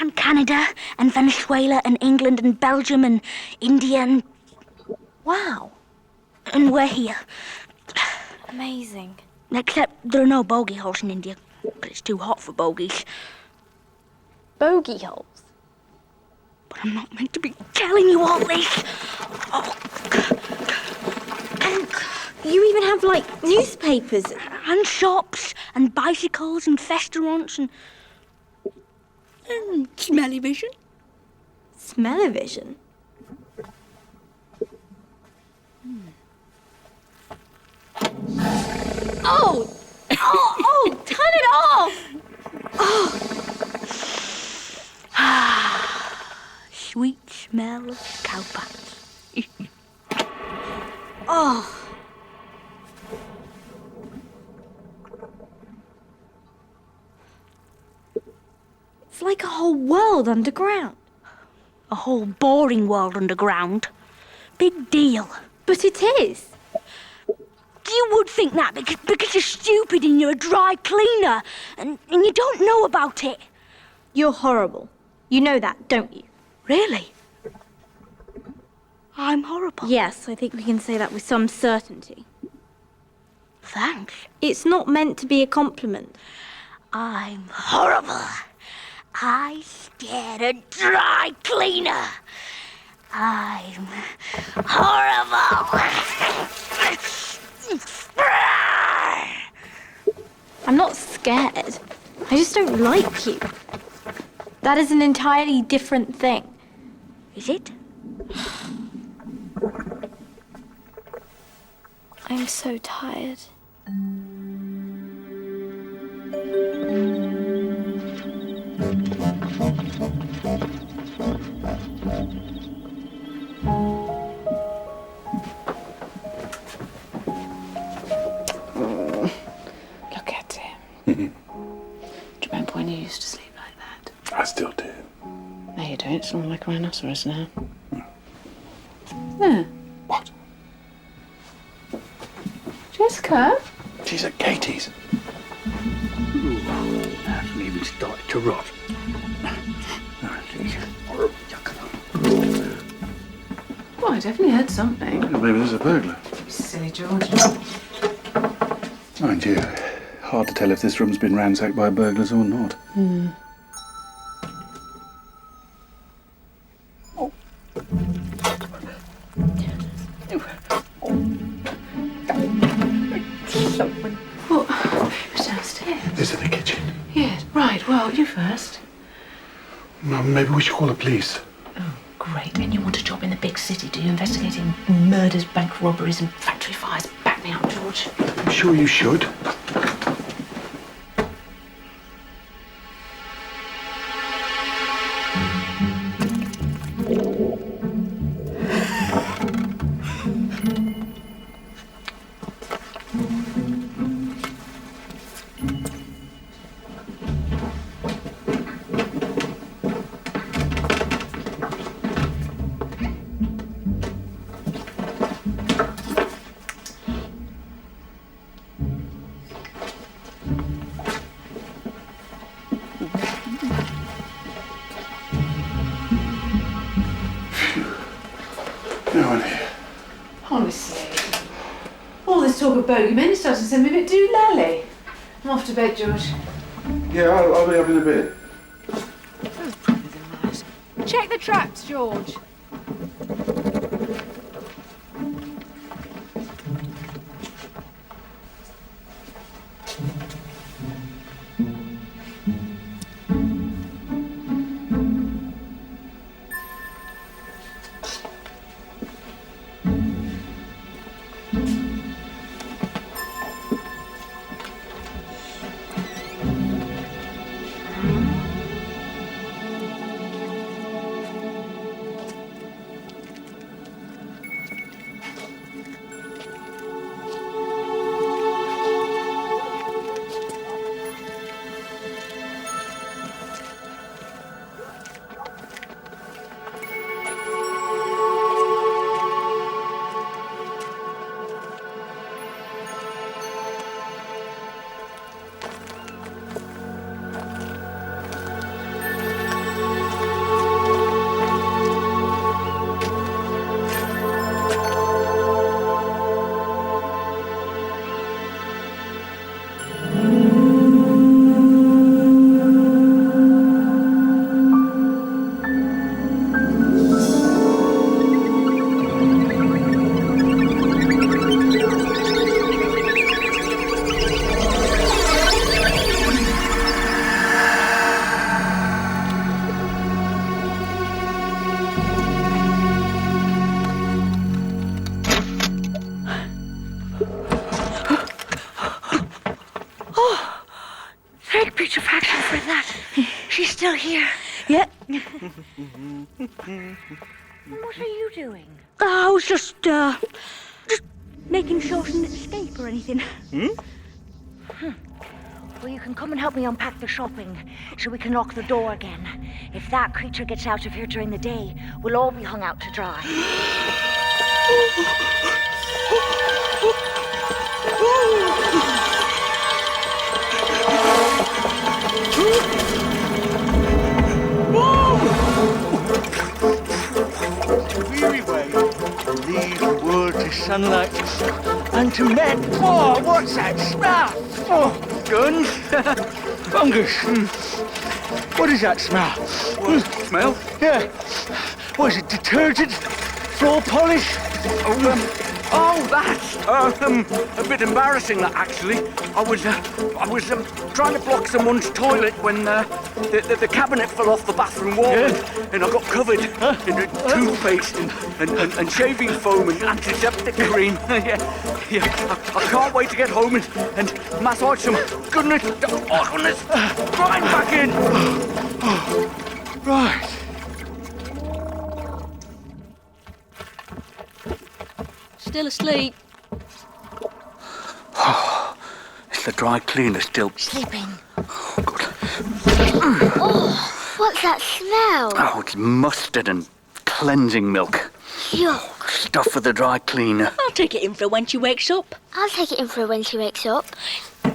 And Canada and Venezuela and England and Belgium and India and... Wow. And we're here. Amazing. Except there are no bogey holes in India, but it's too hot for bogies. Bogey holes? But I'm not meant to be telling you all this. Oh. And you even have, like, newspapers. And shops and bicycles and restaurants and smell-o-vision. Smell-o-vision? Oh! Oh! Turn it off! Oh. Sweet smell of cowpats. Oh. It's like a whole world underground. A whole boring world underground. Big deal. But it is. You would think that because you're stupid and you're a dry cleaner and you don't know about it. You're horrible. You know that, don't you? Really? I'm horrible? Yes, I think we can say that with some certainty. Thanks. It's not meant to be a compliment. I'm horrible. I scared a dry cleaner. I'm horrible. I'm not scared. I just don't like you. That is an entirely different thing. Is it? I'm so tired. Look at him. Do you remember when you used to sleep like that? I still do. No, you don't. It's more like a rhinoceros now. Yeah. What? Jessica? She's at Katie's. Ooh, hasn't even started to rot. Well, I definitely heard something. Maybe there's a burglar. Silly George. Mind you, hard to tell if this room's been ransacked by burglars or not. What? Who's downstairs? This is the kitchen. Yes. Right, well, you first. Maybe we should call the police. Oh, great. And you want a job in the big city, do you? Investigating murders, bank robberies and factory fires. Back me up, George. I'm sure you should. talk of bogeymen, it's starting to send me a bit doolally. I'm off to bed, George. Yeah, I'll be up in a bit. Check the traps, George. Still here? Yeah. What are you doing? I was just making sure she didn't escape or anything. Well, you can come and help me unpack the shopping so we can lock the door again. If that creature gets out of here during the day, we'll all be hung out to dry. Weary way to leave the world to sunlight and to men. Oh, what's that smell? Oh, guns. Fungus. What is that smell? What smell? Yeah. What is it, detergent? Floor polish? Oh, that's a bit embarrassing, that, actually. I was trying to block someone's toilet when the cabinet fell off the bathroom wall, and I got covered in toothpaste and shaving foam and antiseptic cream. yeah. I can't wait to get home and massage some goodness right back in. Right. Still asleep. Is the dry cleaner still sleeping? Oh, good. Oh, what's that smell? Oh, it's mustard and cleansing milk. Yuck. Stuff for the dry cleaner. I'll take it in for when she wakes up. I'll take it in for when she wakes up.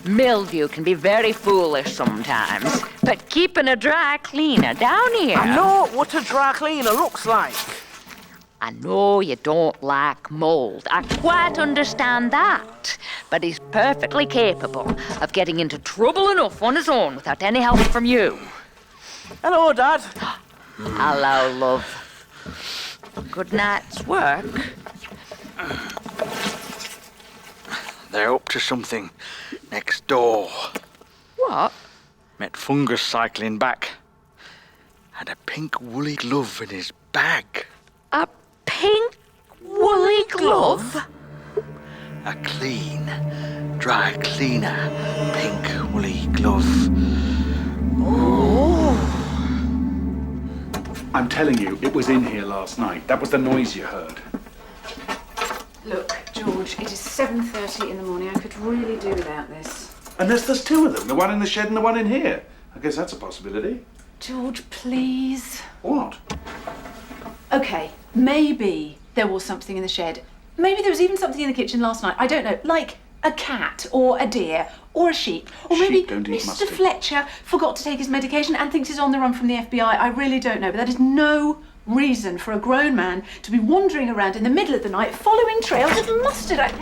Mildew can be very foolish sometimes, but keeping a dry cleaner down here... I know what a dry cleaner looks like. I know you don't like mould. I quite understand that. But he's perfectly capable of getting into trouble enough on his own without any help from you. Hello, Dad. Hello, love. Good night's work. They're up to something next door. What? Met Fungus cycling back. Had a pink woolly glove in his bag. A pink woolly glove? A clean, dry cleaner, pink woolly glove. Oh. I'm telling you, it was in here last night. That was the noise you heard. Look, George, it is 7:30 in the morning. I could really do without this. Unless there's two of them, the one in the shed and the one in here. I guess that's a possibility. George, please. What? Okay, maybe there was something in the shed. Maybe there was even something in the kitchen last night. I don't know, like a cat or a deer or a sheep. Or maybe Sheep don't eat Mr. mustard. Fletcher forgot to take his medication and thinks he's on the run from the FBI. I really don't know, but that is no reason for a grown man to be wandering around in the middle of the night following trails of mustard.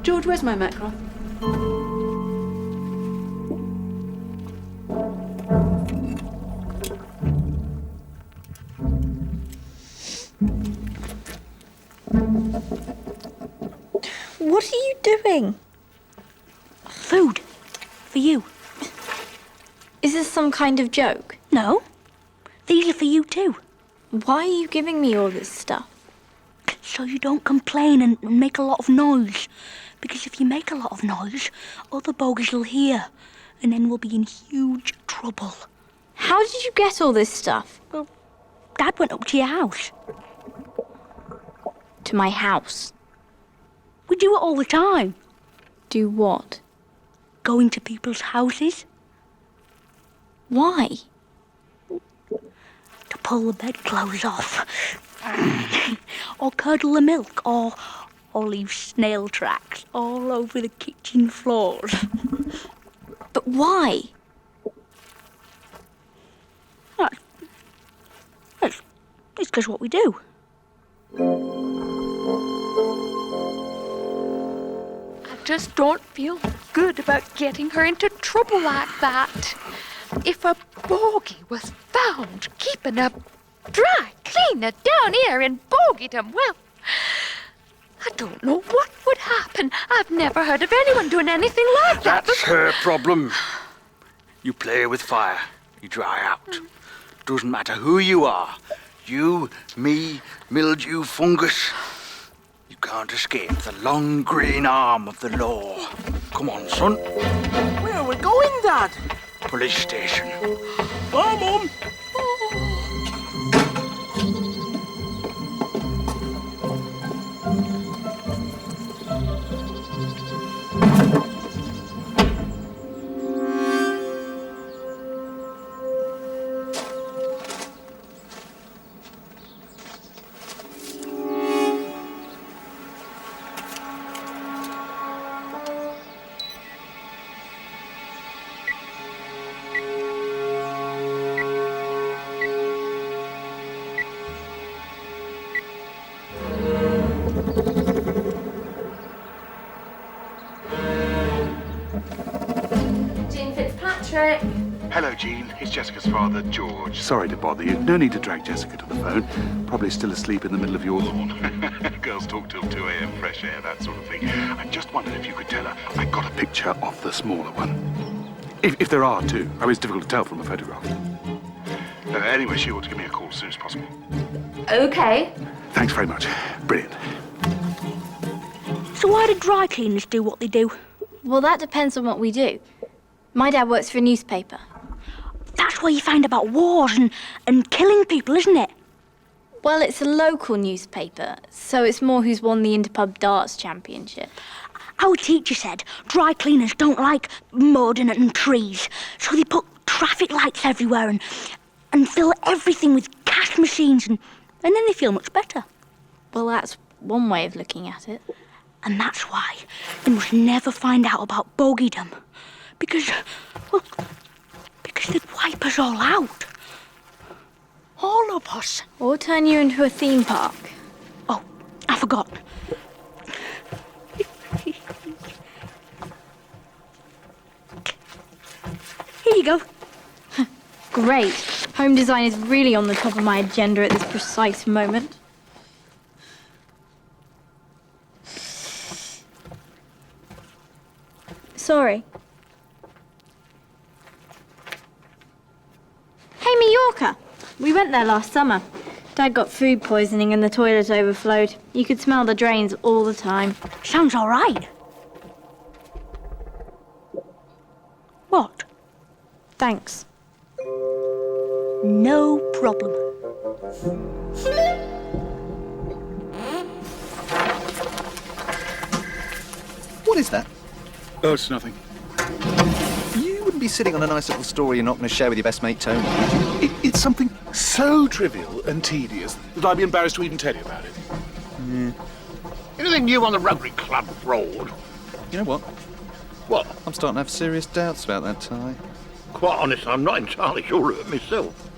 George, where's my mackerel? What are you doing? Food. For you. Is this some kind of joke? No. These are for you too. Why are you giving me all this stuff? So you don't complain and make a lot of noise. Because if you make a lot of noise, other bogies will hear. And then we'll be in huge trouble. How did you get all this stuff? Well, Dad went up to your house. To my house? We do it all the time. Do what? Go into people's houses. Why? To pull the bedclothes off. Or curdle the milk. Or leave snail tracks all over the kitchen floors. But why? It's because what we do. I just don't feel good about getting her into trouble like that. If a bogey was found keeping a dry cleaner down here in Bogeydom, well, I don't know what would happen. I've never heard of anyone doing anything like that. That's her problem. You play with fire, you dry out. Doesn't matter who you are. You, me, mildew, fungus. You can't escape the long green arm of the law. Come on, son. Where are we going, Dad? Police station. Bye, Mum. Hello, Jean. It's Jessica's father, George. Sorry to bother you. No need to drag Jessica to the phone. Probably still asleep in the middle of your lawn. Girls talk till 2 a.m, fresh air, that sort of thing. I just wondered if you could tell her I got a picture of the smaller one. If there are two. I mean, it's difficult to tell from a photograph. Anyway, she ought to give me a call as soon as possible. Okay. Thanks very much. Brilliant. So why do dry cleaners do what they do? Well, that depends on what we do. My dad works for a newspaper. That's where you find about wars and killing people, isn't it? Well, it's a local newspaper, so it's more who's won the Interpub Darts Championship. Our teacher said dry cleaners don't like mud and trees, so they put traffic lights everywhere and fill everything with cash machines, and then they feel much better. Well, that's one way of looking at it. And that's why they must never find out about Bogeydom. Because they'd wipe us all out. All of us. Or turn you into a theme park. Oh, I forgot. Here you go. Great. Home design is really on the top of my agenda at this precise moment. Sorry. Hey, Mallorca. We went there last summer. Dad got food poisoning and the toilet overflowed. You could smell the drains all the time. Sounds all right. What? Thanks. No problem. What is that? Oh, it's nothing. You wouldn't be sitting on a nice little story you're not going to share with your best mate, Tony, would you? It's something so trivial and tedious that I'd be embarrassed to even tell you about it. Anything new on the Rotary Club fraud? You know what? What? I'm starting to have serious doubts about that tie. Quite honest, I'm not entirely sure of it myself.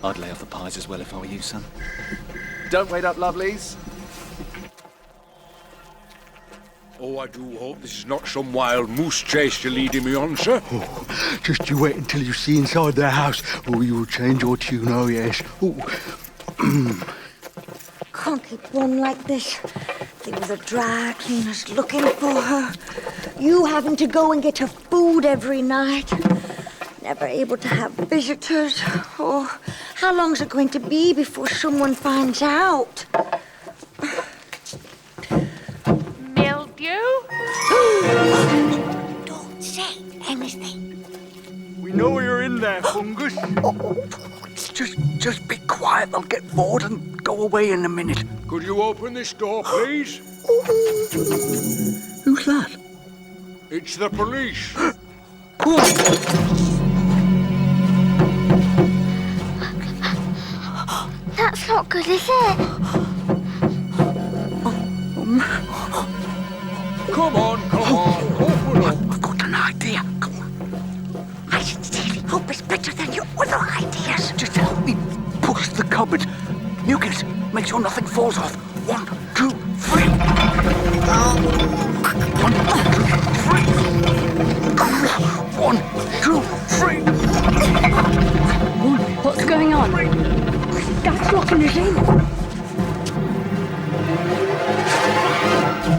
I'd lay off the pies as well if I were you, son. Don't wait up, lovelies. Oh, I do hope this is not some wild moose chase you're leading me on, sir. Oh, just you wait until you see inside their house, or you will change your tune, oh yes. Oh. Can't keep on like this. There were the dry cleaners looking for her. You having to go and get her food every night. Never able to have visitors. Oh, how long's it going to be before someone finds out? Mildew? Don't say anything. We know you're in there, Fungus. Just be quiet. They'll get bored and go away in a minute. Could you open this door, please? Who's that? It's the police. That's not good, is it? Come on, open up. I've got an idea. Come on. I sincerely hope it's better than your other ideas. Just help me push the cupboard. Mucus, make sure nothing falls off. 1, 2, 3. 1, 2, 3. 1, 2, 3. What's going on? Dad's locking us in.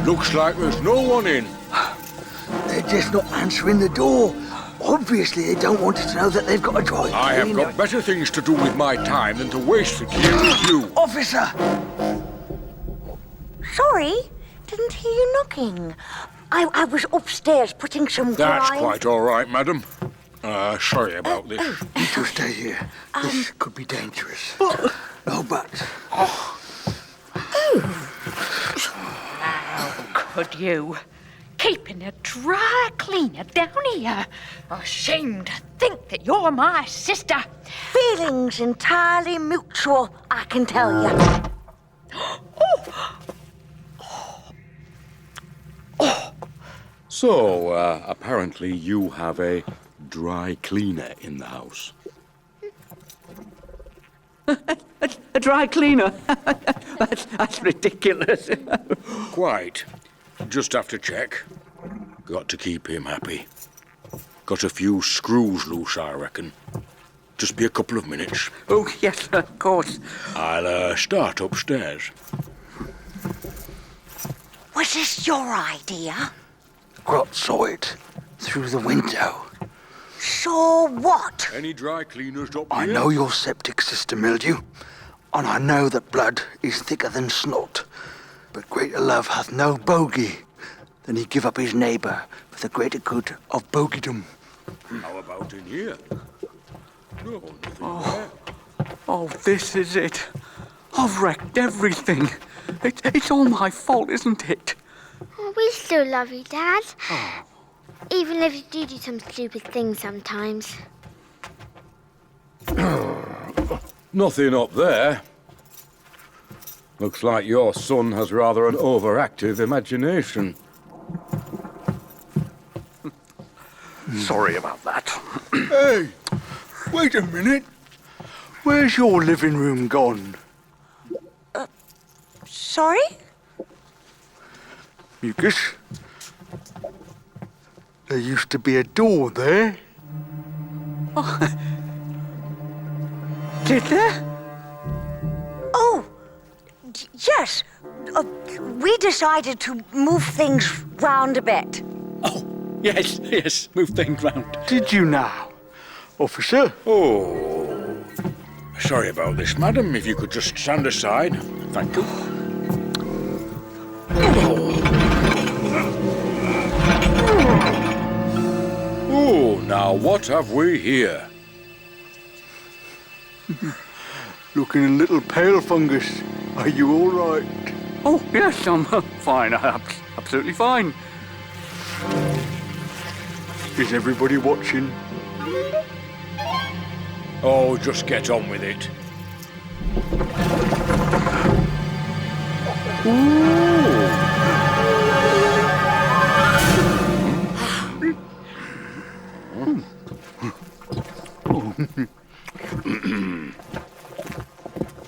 Looks like there's no one in. They're just not answering the door. Obviously, they don't want us to know that they've got a dry I have cleaner. got better things to do with my time than to waste it here with you. Officer! Sorry, didn't hear you knocking. I was upstairs putting some That's grime. quite all right, madam. Sorry about this. You two stay here. This could be dangerous. No buts. Could you? Keeping a dry cleaner down here. Ashamed to think that you're my sister. Feelings entirely mutual, I can tell you. So, apparently you have a dry cleaner in the house. A dry cleaner? That's ridiculous. Quite. Just have to check. Got to keep him happy. Got a few screws loose, I reckon. Just be a couple of minutes. Oh, yes, of course. I'll start upstairs. Was this your idea? Grot saw it through the window. Saw what? Any dry cleaners up I here? know your septic system, Mildew, and I know that blood is thicker than snot. But greater love hath no bogey than he give up his neighbour for the greater good of bogeydom. How about in here? No, nothing there. Oh, this is it. I've wrecked everything. It's all my fault, isn't it? Oh, we still love you, Dad. Even if you do some stupid things sometimes. Nothing up there. Looks like your son has rather an overactive imagination. Sorry about that. Hey, wait a minute. Where's your living room gone? Sorry? Mucus? There used to be a door there. Did there? Oh, yes. We decided to move things round a bit. Yes, move things round. Did you now, officer? Oh. Sorry about this, madam. If you could just stand aside. Thank you. Oh, now what have we here? Looking a little pale, Fungus. Are you all right? Oh, yes, I'm fine. Absolutely fine. Is everybody watching? Oh, just get on with it.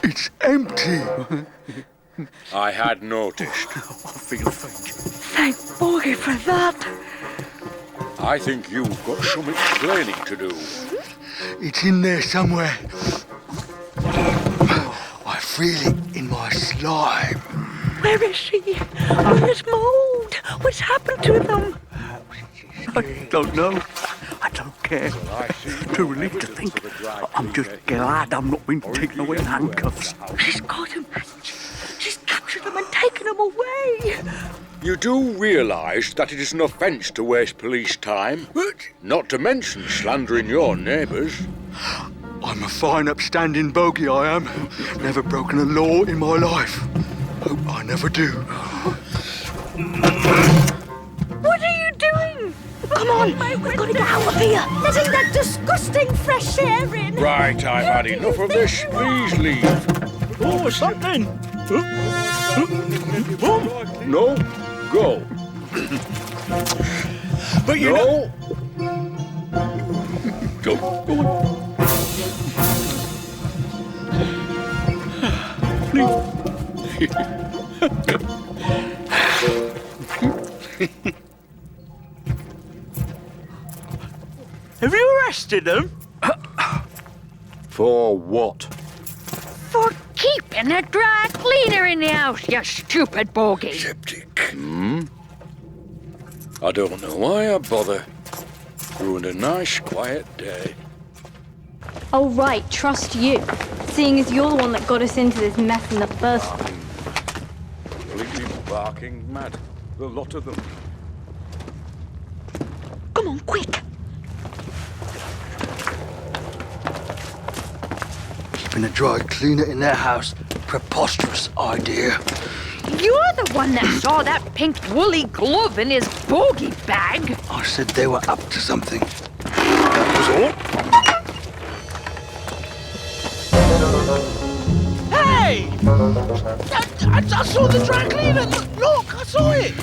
It's empty. I had noticed. I feel faint. Thank bogey for that. I think you've got some explaining to do. It's in there somewhere. I feel it in my slime. Where is she? Where's Mould? What's happened to them? I don't know. I don't care. Too relieved to think. I'm just glad I'm not being taken away in handcuffs. She's got him. She's captured them and taken them away. You do realise that it is an offence to waste police time? Not to mention slandering your neighbours. I'm a fine, upstanding bogey, I am. Never broken a law in my life. Hope I never do. What are you doing? Come on, we've got to get out of here. Letting that disgusting fresh air in. Right, I've had enough of this. Please leave. Oh, what's that then? No, go. But you know... Go on. Have you arrested them? For what? For keeping a dry cleaner in the house, you stupid bogey. I don't know why I bother. Ruined a nice, quiet day. Oh, right, trust you. Seeing as you're the one that got us into this mess in the first place. Completely barking mad. The lot of them. Come on, quick. Keeping a dry cleaner in their house. Preposterous idea. You're the one that saw that pink woolly glove in his bogey bag. I said they were up to something. That was all. Hey! I saw the dry cleaner. Look, I saw it.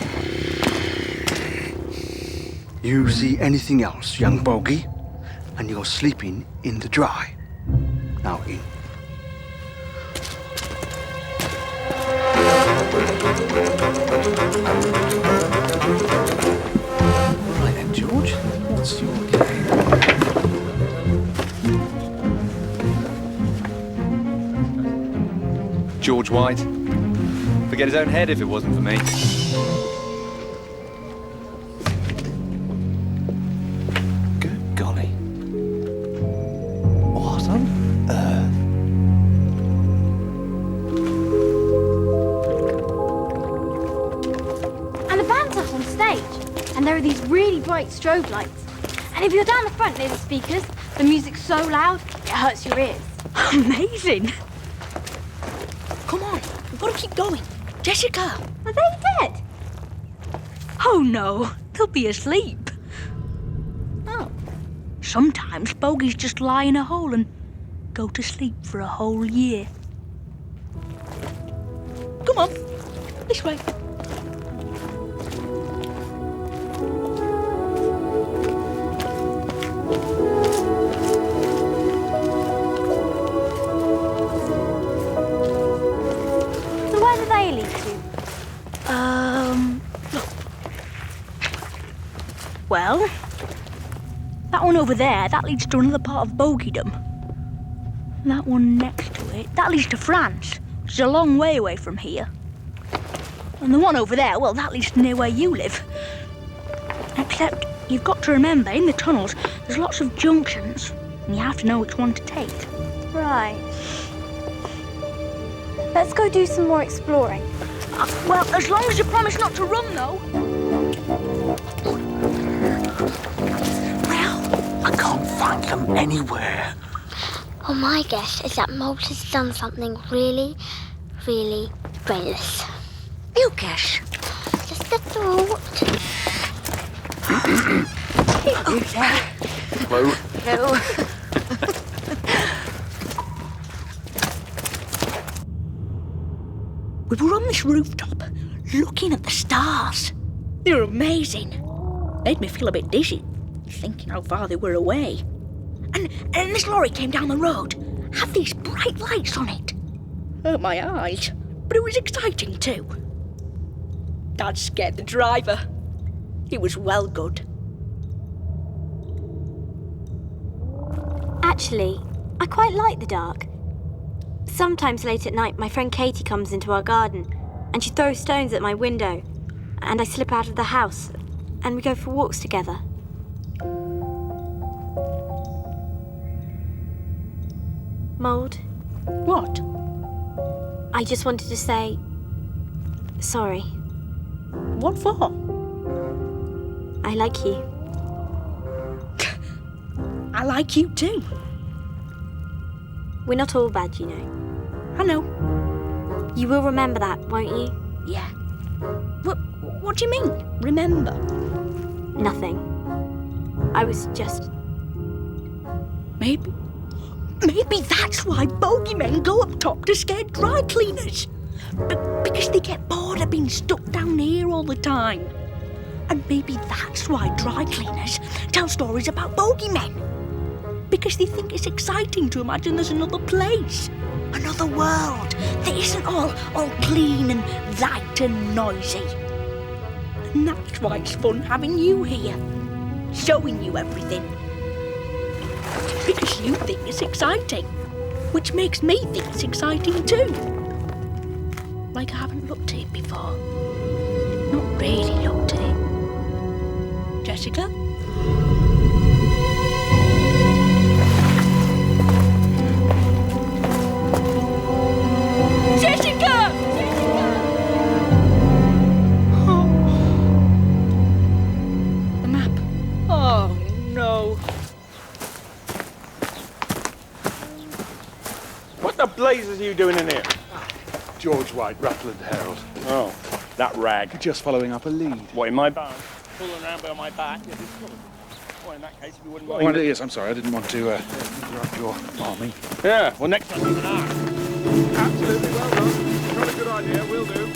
You see anything else, young bogey? And you're sleeping in the dry. Now in. Right then, George. What's your game? George White. Forget his own head if it wasn't for me. Good golly. What on earth? And the band's up on stage, and there are these really bright strobe lights. And if you're down the front near the speakers, the music's so loud, it hurts your ears. Amazing. Come on, we've got to keep going. Jessica! Are they dead? Oh no, they'll be asleep. Oh. Sometimes bogies just lie in a hole and go to sleep for a whole year. Come on, this way. So where do they lead to? Look. Well, that one over there, that leads to another part of bogeydom. That one next to it, that leads to France, which is a long way away from here. And the one over there, well, that leads to near where you live. Except, you've got to remember, in the tunnels, there's lots of junctions, and you have to know which one to take. Right. Let's go do some more exploring. Well, as long as you promise not to run, though. Well, I can't find them anywhere. Well, my guess is that Mould has done something really, really brainless. You guess. Just a thought. Hello. Hello. We were on this rooftop, looking at the stars. They were amazing. Made me feel a bit dizzy, thinking how far they were away. And this lorry came down the road, had these bright lights on it. Hurt my eyes, but it was exciting too. Dad scared the driver. It was well good. Actually, I quite like the dark. Sometimes late at night, my friend Katie comes into our garden and she throws stones at my window, and I slip out of the house and we go for walks together. Mould? What? I just wanted to say sorry. What for? I like you. I like you too. We're not all bad, you know. I know. You will remember that, won't you? Yeah. What do you mean, remember? Nothing. I was just... Maybe that's why bogeymen go up top to scare dry cleaners. Because they get bored of being stuck down here all the time. And maybe that's why dry cleaners tell stories about bogeymen. Because they think it's exciting to imagine there's another place, another world that isn't all clean and light and noisy. And that's why it's fun having you here, showing you everything. Because you think it's exciting, which makes me think it's exciting too. Like I haven't looked at it before. Not really looked at it. Jessica? Jessica! Oh. The map. Oh, no. What the blazes are you doing in here? George White, Rutland Herald. Oh, that rag. Just following up a lead. What, in my barn? Pulling around by my back? Well, in that case, if you wouldn't mind... Well, yes, I'm sorry, I didn't want to interrupt your farming. Yeah, well, next time you can ask. Absolutely, well done. Not a good idea, will do.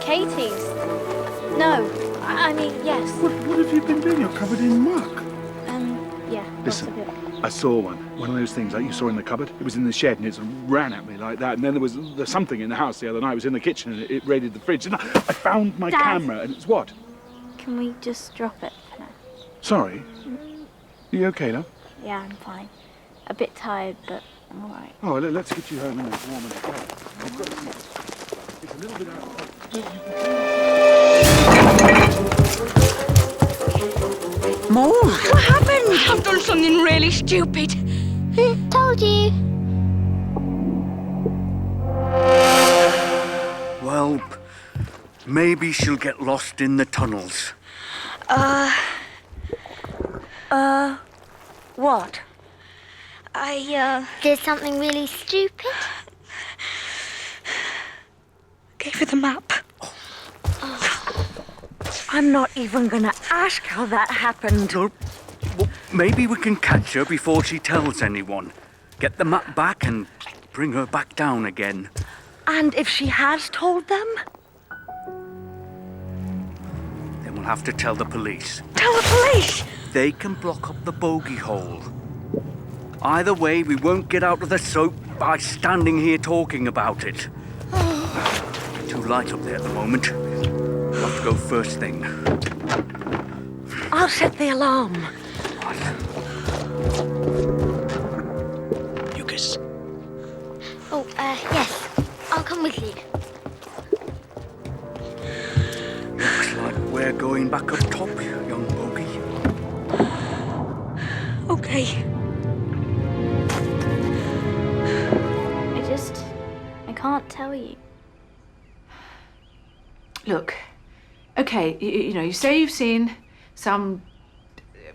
Katie's? No, I mean, yes. What have you been doing? You're covered in muck. Yeah. Listen, I saw one of those things like you saw in the cupboard. It was in the shed and it ran at me like that. And then there's something in the house the other night. It was in the kitchen and it raided the fridge. And I found my camera and it's what? Can we just drop it for now? Sorry. Are you okay, love? Yeah, I'm fine. A bit tired, but I'm all right. Oh, let's get you home and it's warm in the car. It's a little bit out. Mould, what happened? I've done something really stupid. Told you. Well, maybe she'll get lost in the tunnels. What? Did something really stupid? Gave her the map. I'm not even gonna ask how that happened. Well, maybe we can catch her before she tells anyone. Get the map back and bring her back down again. And if she has told them? Then we'll have to tell the police. Tell the police? They can block up the bogey hole. Either way, we won't get out of the soap by standing here talking about it. Too light up there at the moment. We'll have to go first thing. I'll set the alarm. Lucas. Oh, yes. I'll come with you. Looks like we're going back up top, young bogey. Okay. can't tell you. Look, okay, you know, you say you've seen some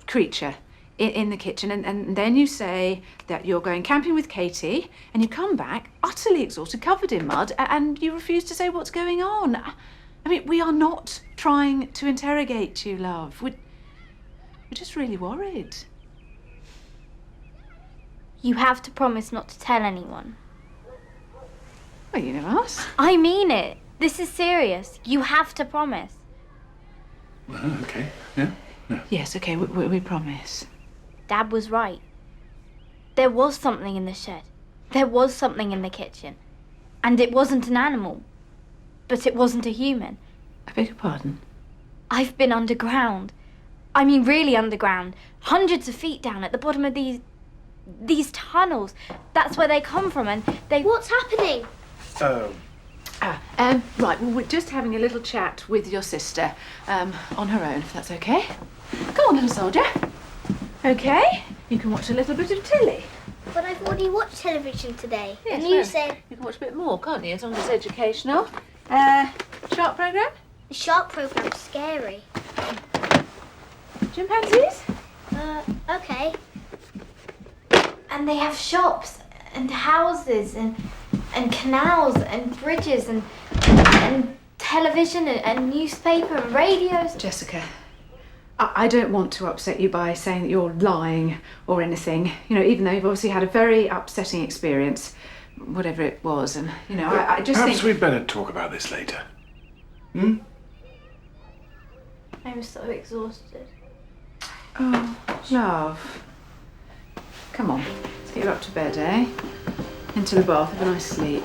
creature in the kitchen, and then you say that you're going camping with Katie, and you come back utterly exhausted, covered in mud, and you refuse to say what's going on. I mean, we are not trying to interrogate you, love. We're just really worried. You have to promise not to tell anyone. Well, you never asked. I mean it. This is serious. You have to promise. Well, okay, yeah. Yes, okay, we promise. Dad was right. There was something in the shed. There was something in the kitchen. And it wasn't an animal. But it wasn't a human. I beg your pardon? I've been underground. I mean, really underground. Hundreds of feet down at the bottom of these tunnels. That's where they come from, and they... What's happening? Right, well, we're just having a little chat with your sister, on her own, if that's okay. Come on, little soldier. Okay, you can watch a little bit of telly. But I've already watched television today. Yes, and you well, said... You can watch a bit more, can't you, as long as it's educational. Shark programme? The shark programme's scary. Chimpanzees? Okay. And they have shops and houses and canals and bridges and television and newspaper and radios. Jessica, I don't want to upset you by saying that you're lying or anything. You know, even though you've obviously had a very upsetting experience, whatever it was, and, you know, I just Perhaps think... we'd better talk about this later. I'm so exhausted. Oh, love. Come on, let's get you up to bed, eh? Into the bath, have a nice sleep.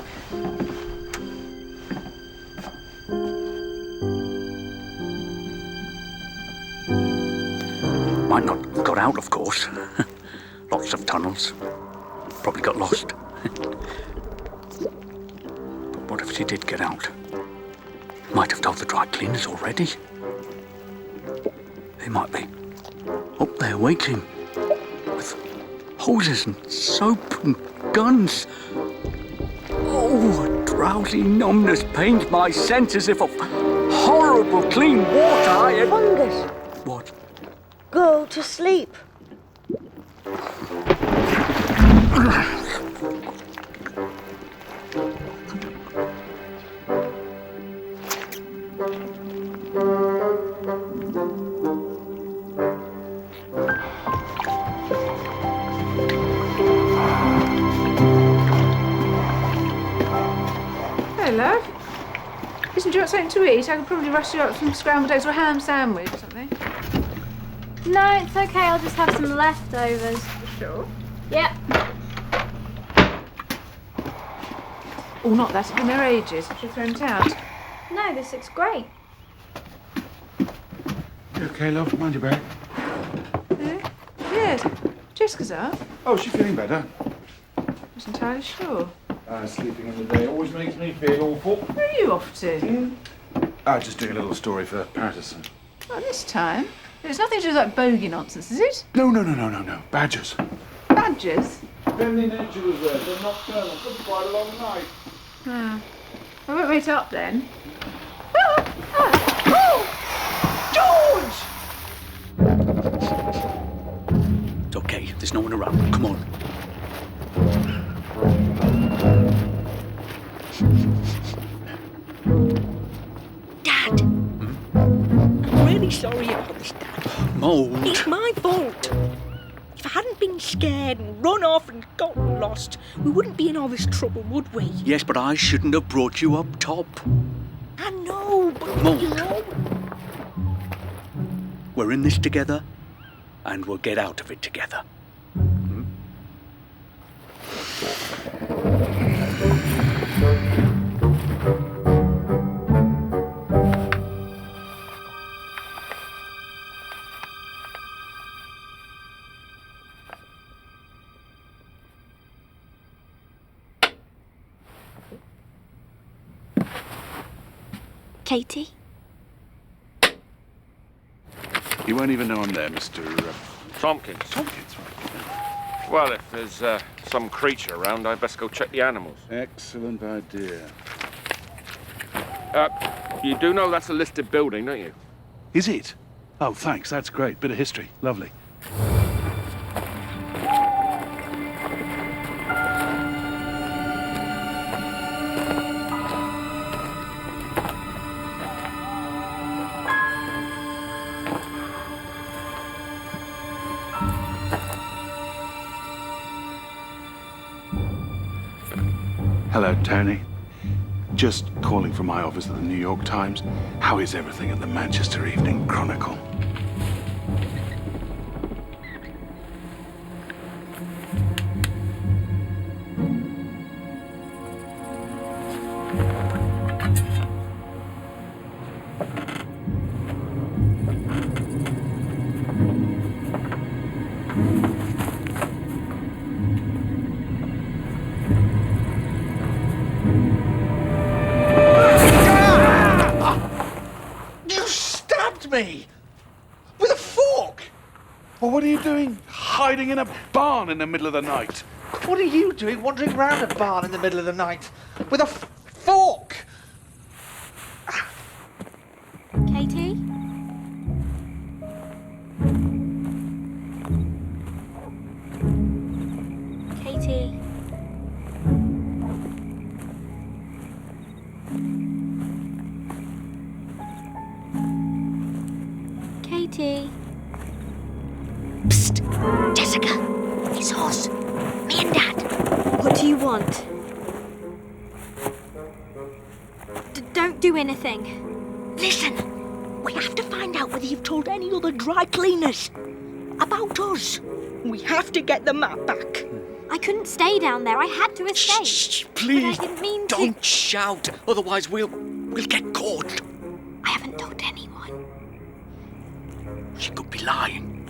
Might not have got out, of course. Lots of tunnels. Probably got lost. But what if she did get out? Might have told the dry cleaners already. They might be up there waiting with hoses and soap and guns. Oh, a drowsy numbness pains my senses if of horrible clean water I had... Fungus. What? Go to sleep. Hello. Isn't you got something to eat? I could probably rush you up some scrambled eggs or a ham sandwich or something. No, it's okay. I'll just have some leftovers. Sure. Yep. Oh, not that. It's been there ages. I should throw it out. No, this looks great. You okay, love? Mind your back. Yeah? Yes. Jessica's up. Oh, she's feeling better. Not entirely sure. Sleeping in the day always makes me feel awful. Where are you off to? Just doing a little story for Patterson. Not this time. There's nothing to do with that bogey nonsense, is it? No. Badgers. Badgers? Friendly nature was there. They're nocturnal. It's been quite a long night. Oh. I won't wait up then. George! It's okay. There's no one around. Come on. Dad! I'm really sorry about this, Dad. Mould. It's my fault. If I hadn't been scared and run off and gotten lost, we wouldn't be in all this trouble, would we? Yes, but I shouldn't have brought you up top. I know, but Mould. you know... We're in this together, and we'll get out of it together. Katie? You won't even know I'm there, Mr. Tompkins. Tompkins, right? Well, if there's some creature around, I'd best go check the animals. Excellent idea. You do know that's a listed building, don't you? Is it? Oh, thanks. That's great. Bit of history. Lovely. Hello, Tony. Just calling from my office at the New York Times. How is everything at the Manchester Evening Chronicle? Me with a fork. Well, what are you doing hiding in a barn in the middle of the night? What are you doing wandering around a barn in the middle of the night with a fork? Katie? Katie? Katie? Psst! Jessica! It's us. Me and Dad. What do you want? Don't do anything. Listen, we have to find out whether you've told any other dry cleaners about us. We have to get the map back. I couldn't stay down there. I had to escape. Shh, please, but I didn't mean to. don't shout, otherwise we'll get caught. I haven't told anyone. She could be lying.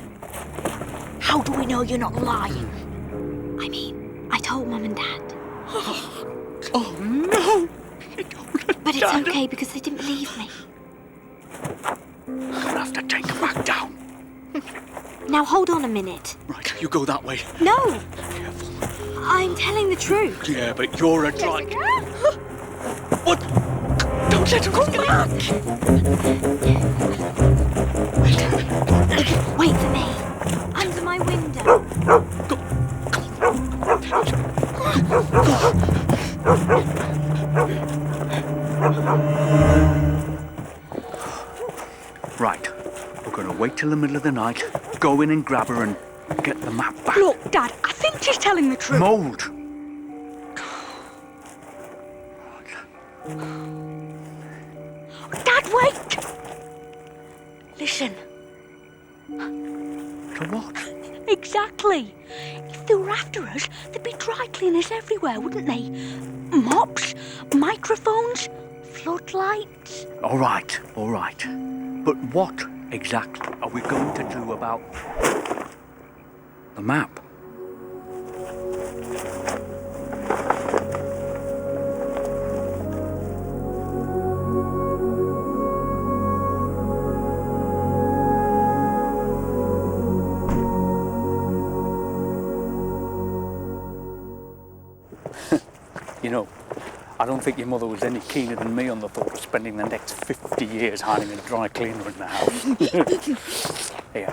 How do we know you're not lying? I mean, I told Mum and Dad. Oh, no! But it's okay because they didn't believe me. I'm gonna have to take her back down. Now hold on a minute. Right, you go that way. No! Careful. I'm telling the truth. Yeah, but you're a dry... What? Don't let her come back! Wait for me. Under my window. Right. We're going to wait till the middle of the night, go in and grab her and get the map back. Look, Dad, I think she's telling the truth. Mould! Dad, wait! Listen. To what? Exactly. If they were after us, there'd be dry cleaners everywhere, wouldn't they? Mops, microphones, floodlights. All right. But what exactly are we going to do about the map? You know, I don't think your mother was any keener than me on the thought of spending the next 50 years hiding a dry cleaner in the house. Here,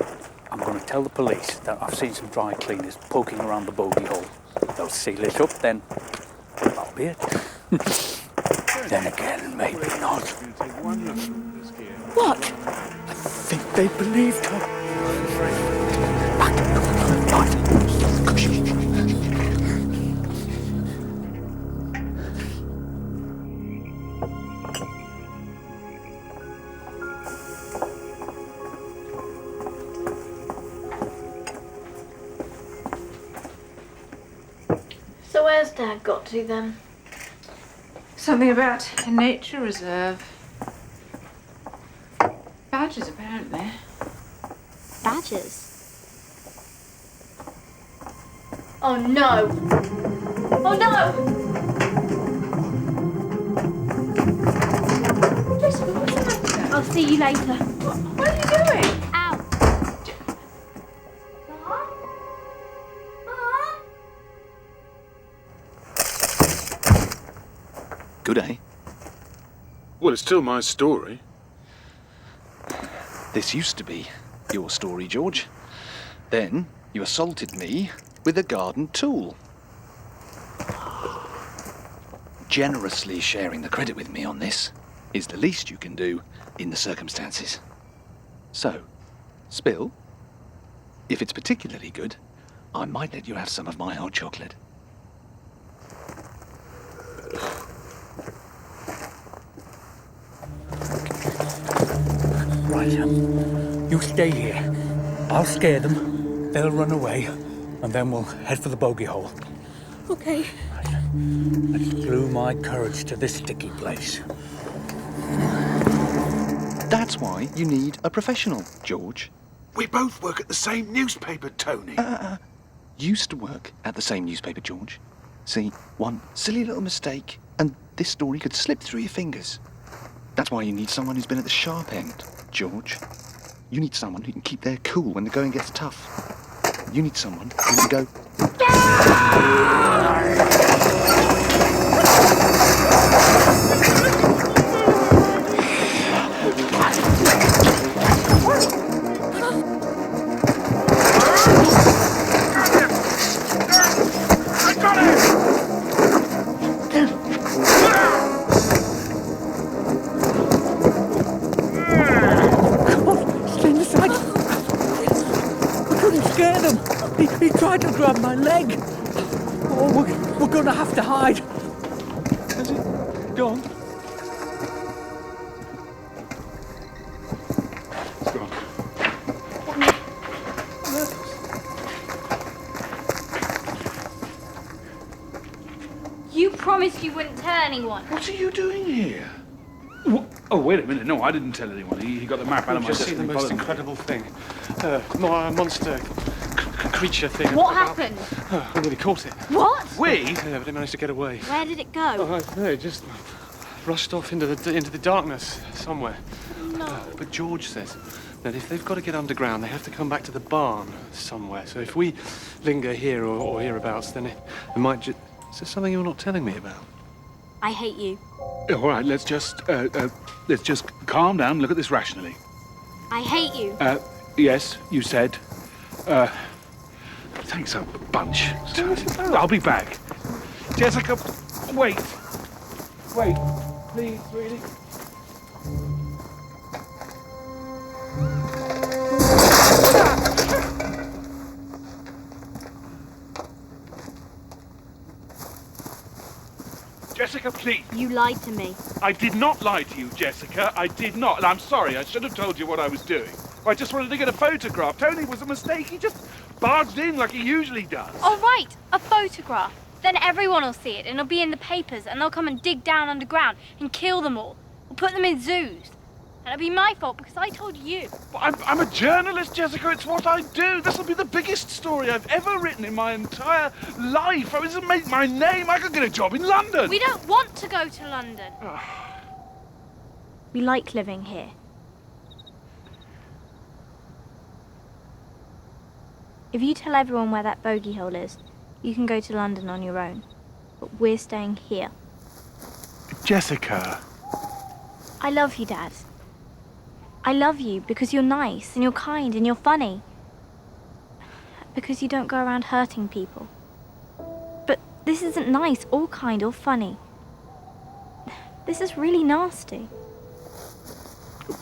I'm going to tell the police that I've seen some dry cleaners poking around the bogey hole. They'll seal it up, then that'll be it. Then again, maybe not. What? I think they believed her. So where's Dad got to then? Something about a nature reserve. Badgers, apparently. Badgers? Oh no! Oh no! Jessica, what's the matter? I'll see you later. What are you doing? Ow! Mom? Mom? Good, eh? Well, it's still my story. This used to be your story, George. Then you assaulted me with a garden tool. Generously sharing the credit with me on this is the least you can do in the circumstances. So, spill. If it's particularly good, I might let you have some of my hot chocolate. Right, you stay here. I'll scare them, they'll run away, and then we'll head for the bogey hole. Okay. Let's glue my courage to this sticky place. That's why you need a professional, George. We both work at the same newspaper, Tony. Used to work at the same newspaper, George. See, one silly little mistake, and this story could slip through your fingers. That's why you need someone who's been at the sharp end, George. You need someone who can keep their cool when the going gets tough. You need someone who can go... He tried to grab my leg. Oh, we're gonna have to hide. Has it gone? It's gone. You promised you wouldn't tell anyone. What are you doing here? Oh, wait a minute. No, I didn't tell anyone. He got the map out of my Just desk. see the and most followed me. incredible thing. Monster creature thing. What happened? We nearly caught it. What? We? Yeah, but it managed to get away. Where did it go? Oh, I don't know. It just rushed off into the darkness somewhere. No. But George says that if they've got to get underground, they have to come back to the barn somewhere. So if we linger here or hereabouts, then it might just... Is there something you're not telling me about? I hate you. All right, let's just calm down. Look at this rationally. I hate you. Yes, you said. Thanks a bunch. I'll be back. Jessica, wait. Wait, please, really. Jessica, please. You lied to me. I did not lie to you, Jessica. I did not. And I'm sorry. I should have told you what I was doing. I just wanted to get a photograph. Tony was a mistake. He just barged in like he usually does. All right, a photograph. Then everyone will see it, and it'll be in the papers, and they'll come and dig down underground and kill them all, or put them in zoos. And it'll be my fault because I told you. I'm a journalist, Jessica. It's what I do. This will be the biggest story I've ever written in my entire life. I was to make my name. I could get a job in London. We don't want to go to London. We like living here. If you tell everyone where that bogey hole is, you can go to London on your own. But we're staying here. Jessica. I love you, Dad. I love you because you're nice and you're kind and you're funny. Because you don't go around hurting people. But this isn't nice or kind or funny. This is really nasty.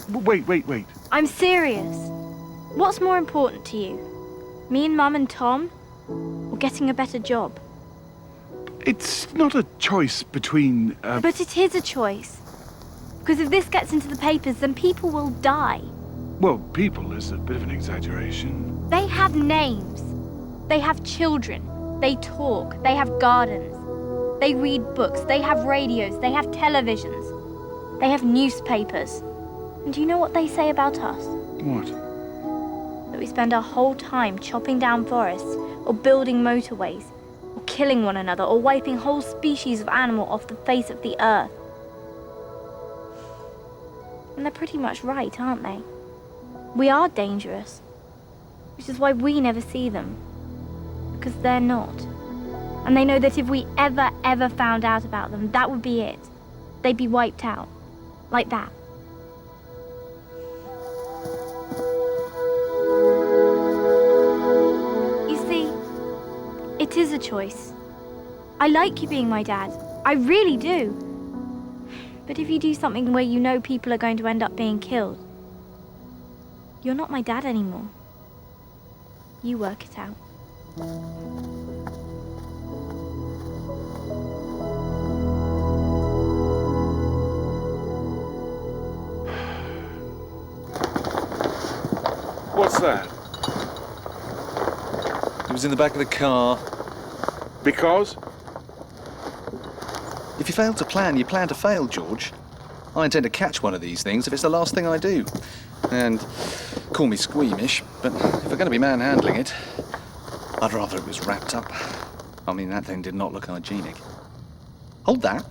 Wait. I'm serious. What's more important to you? Me and Mum and Tom? Or getting a better job? It's not a choice between... But it is a choice. Because if this gets into the papers, then people will die. Well, people is a bit of an exaggeration. They have names. They have children. They talk. They have gardens. They read books. They have radios. They have televisions. They have newspapers. And do you know what they say about us? What? That we spend our whole time chopping down forests, or building motorways, or killing one another, or wiping whole species of animal off the face of the earth. And they're pretty much right, aren't they? We are dangerous, which is why we never see them, because they're not. And they know that if we ever found out about them, that would be it. they'd be wiped out. Like that. You see, it is a choice. I like you being my dad. I really do. But if you do something where you know people are going to end up being killed, you're not my dad anymore. You work it out. What's that? It was in the back of the car. Because? If you fail to plan, you plan to fail, George. I intend to catch one of these things if it's the last thing I do. And call me squeamish, but if we're going to be manhandling it, I'd rather it was wrapped up. I mean, that thing did not look hygienic. Hold that.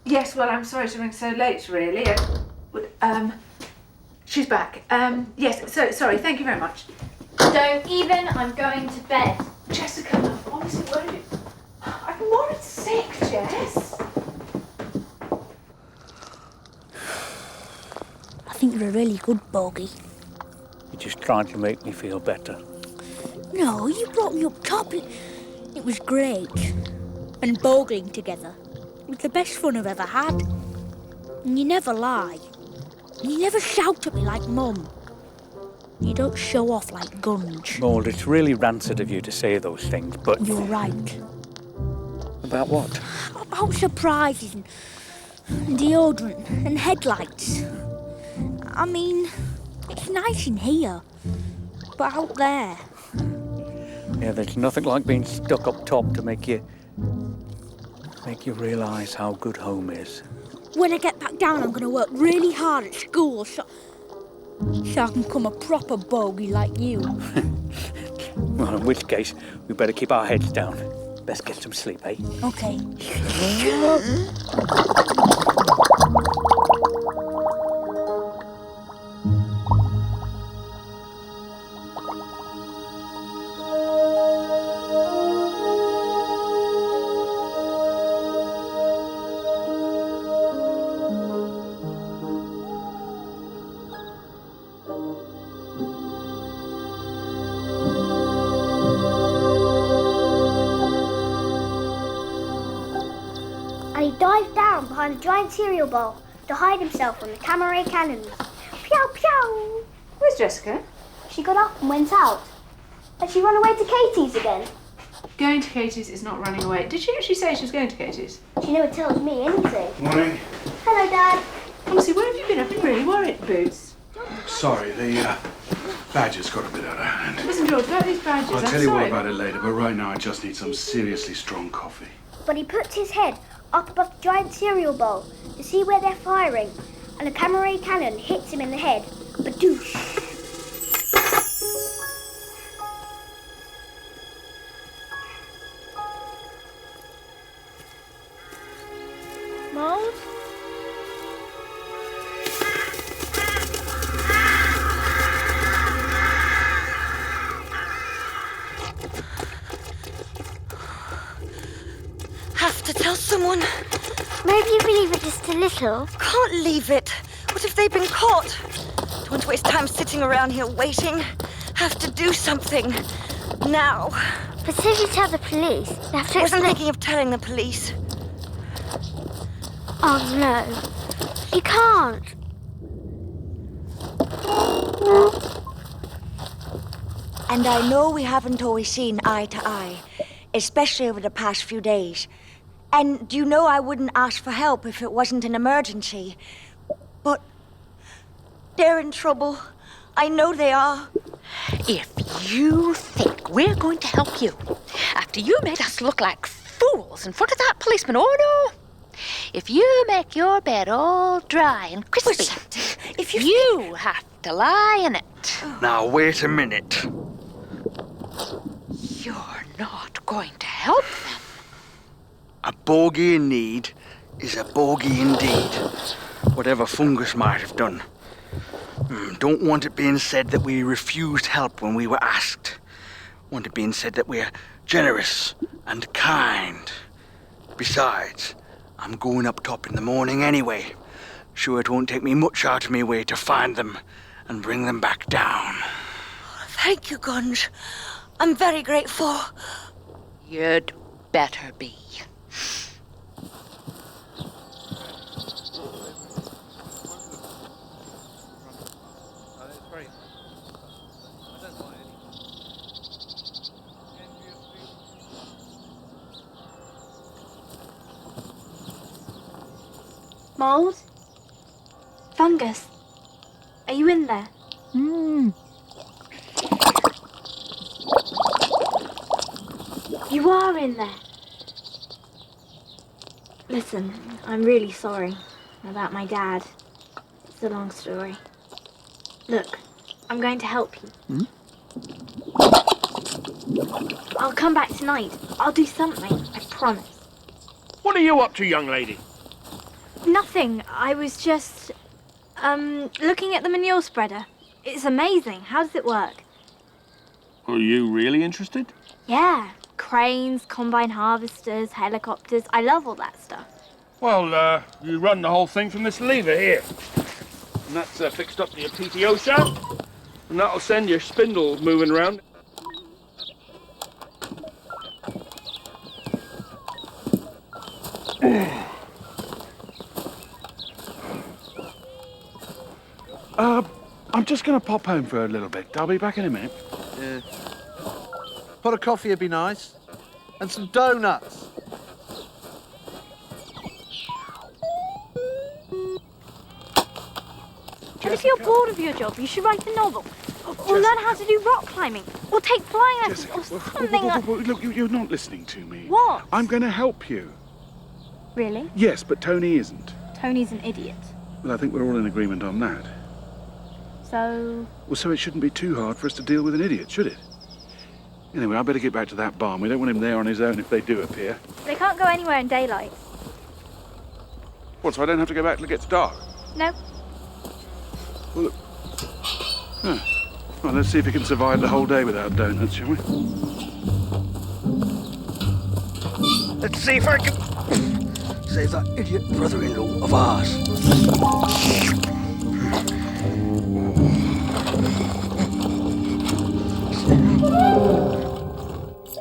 Yes, well, I'm sorry to ring so late, really. She's back. Yes, so sorry, thank you very much. Don't even, I'm going to bed. Jessica, honestly, won't you? I'm worried sick, Jess. I think you're a really good bogey. You're just trying to make me feel better. No, you brought me up top. It was great. And bogling together. It was the best fun I've ever had. And you never lie. And you never shout at me like Mum. You don't show off like Gunge. Mould, it's really rancid of you to say those things, but... You're right. About what? About surprises and deodorant and headlights. I mean, it's nice in here. But out there... Yeah, there's nothing like being stuck up top to make you realise how good home is. When I get back down, I'm going to work really hard at school so I can become a proper bogey like you. Well, in which case, we better keep our heads down. Best get some sleep, eh? Okay. A giant cereal bowl to hide himself from the camera cannons. Pew, pew! Where's Jessica? She got up and went out. Had she run away to Katie's again? Going to Katie's is not running away. Did she actually say she was going to Katie's? She never tells me anything. Morning. Hello, Dad. Honestly, where have you been? I've been really worried, Boots. Sorry, the badges got a bit out of hand. Listen, George, about these badges, I'll I'm tell you sorry. all about it later, but right now I just need some seriously strong coffee. But he puts his head up above the giant cereal bowl to see where they're firing, and a camera cannon hits him in the head. Badoosh! Mold? Have to tell someone. Maybe you leave it just a little. Can't leave it. What if they've been caught? Don't want to waste time sitting around here waiting. Have to do something. Now. But say you tell the police, they have to I wasn't thinking of telling the police. Oh no. You can't. And I know we haven't always seen eye to eye, especially over the past few days. And you know I wouldn't ask for help if it wasn't an emergency. But they're in trouble. I know they are. If you think we're going to help you after you made us look like fools in front of that policeman, oh no! If you make your bed all dry and crispy, if you have to lie in it. Now, wait a minute. You're not going to help them. A bogey in need is a bogey indeed, whatever Fungus might have done. Don't want it being said that we refused help when we were asked. Want it being said that we're generous and kind. Besides, I'm going up top in the morning anyway. Sure it won't take me much out of me way to find them and bring them back down. Thank you, Gunge. I'm very grateful. You'd better be. Mold? Fungus? Are you in there? You are in there. Listen, I'm really sorry about my dad. It's a long story. Look, I'm going to help you. I'll come back tonight. I'll do something, I promise. What are you up to, young lady? Nothing. I was just, looking at the manure spreader. It's amazing. How does it work? Are you really interested? Yeah. Cranes, combine harvesters, helicopters. I love all that stuff. Well, you run the whole thing from this lever here. And that's fixed up to your PTO shaft. And that'll send your spindle moving around. I'm just going to pop home for a little bit. I'll be back in a minute. Yeah. Pot of coffee would be nice. And some donuts. But if you're bored of your job, you should write a novel. Or learn how to do rock climbing. Or take flying lessons. Or something like... Look, you're not listening to me. What? I'm going to help you. Really? Yes, but Tony isn't. Tony's an idiot. Well, I think we're all in agreement on that. So... Well, so it shouldn't be too hard for us to deal with an idiot, should it? Anyway, I better get back to that barn. We don't want him there on his own if they do appear. They can't go anywhere in daylight. What, so I don't have to go back till it gets dark? No. Well, look. Huh. Well, let's see if we can survive the whole day without donuts, shall we? Let's see if I can save that idiot brother-in-law of ours.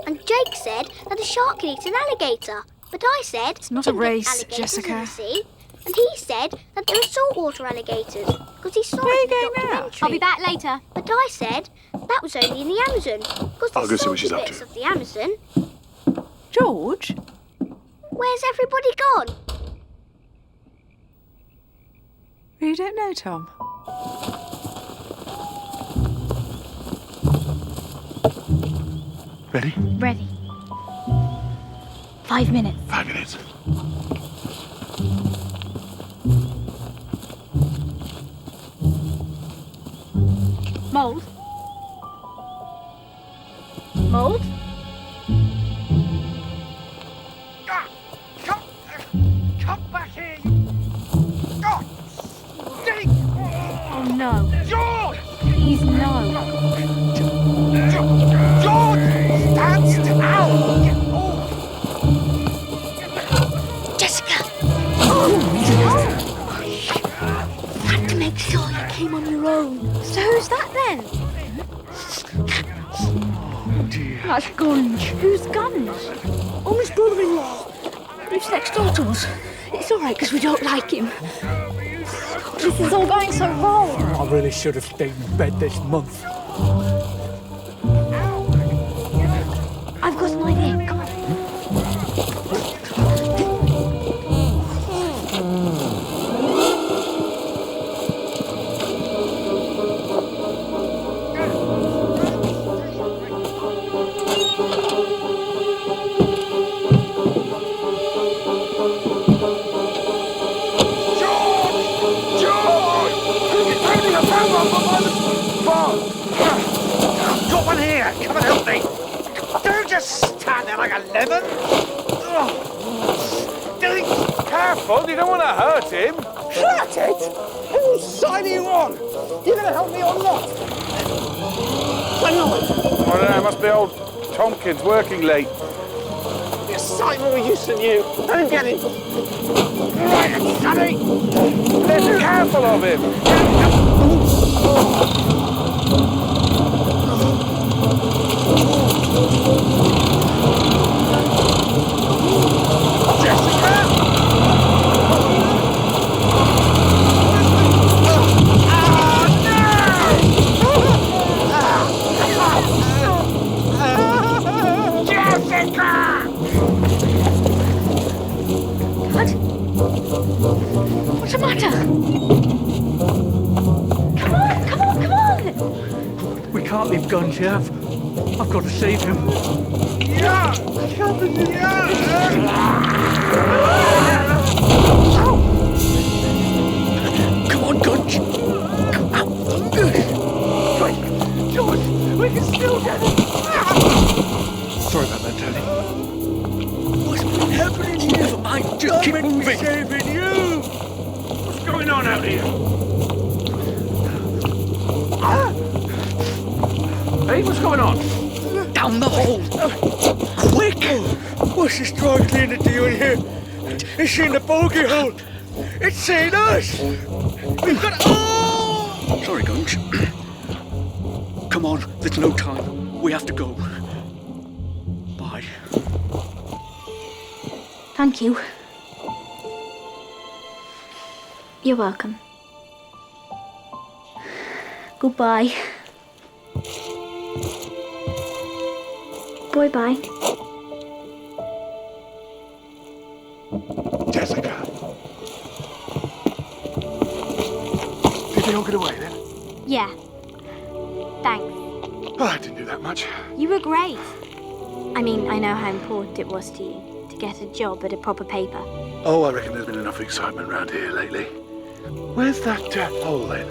And Jake said that a shark can eat an alligator. But I said... It's not a race, alligators Jessica. In the sea. And he said that there were saltwater alligators. Because he saw Where are it you in the going now? documentary. I'll be back later. But I said that was only in the Amazon. Because I'll go there's see what she's salty up bits to. of the Amazon. George? Where's everybody gone? You don't know, Tom? Ready? Ready. 5 minutes. 5 minutes. Mold? Mold? Come back here, you... God! Dig! Oh, no. George! Please, no. George! Stand still! Jessica! Had to make sure you came on your own. So who's that then? That's Gunge. Who's Gunge? Oh, his brother-in-law. Lives next door to us. It's all right because we don't like him. This is all going so wrong. I really should have stayed in bed this month. I've got an idea. Come on. Got one here! Come and help me! Don't just stand there like a lemon! Do Careful, you don't want to hurt him. Hurt it? Whose side are you on? You going to help me or not? I know it. I don't know, it must be old Tompkins working late. You're sight more use than you. Let him get him. Right, Sonny. Be careful of him. What's the matter? Come on! We can't leave Gunge here. I've got to save him. Come on, Gunge. Come out. George, we can still get him. Sorry about that, Tony. What's been happening here? Never mind, just keep moving. Saving you. What's going on out here? Hey, what's going on? Down the hole. Quick! What's this dry cleaner doing here? It's in the bogey hole. It's saying us. We've got... Oh! Sorry, Gunge. Come on, there's no time. We have to go. Bye. Thank you. You're welcome. Goodbye. Bye-bye. Jessica. Did they all get away then? Yeah. Thanks. Oh, I didn't do that much. You were great. I mean, I know how important it was to you to get a job at a proper paper. Oh, I reckon there's been enough excitement around here lately. Where's that hole then?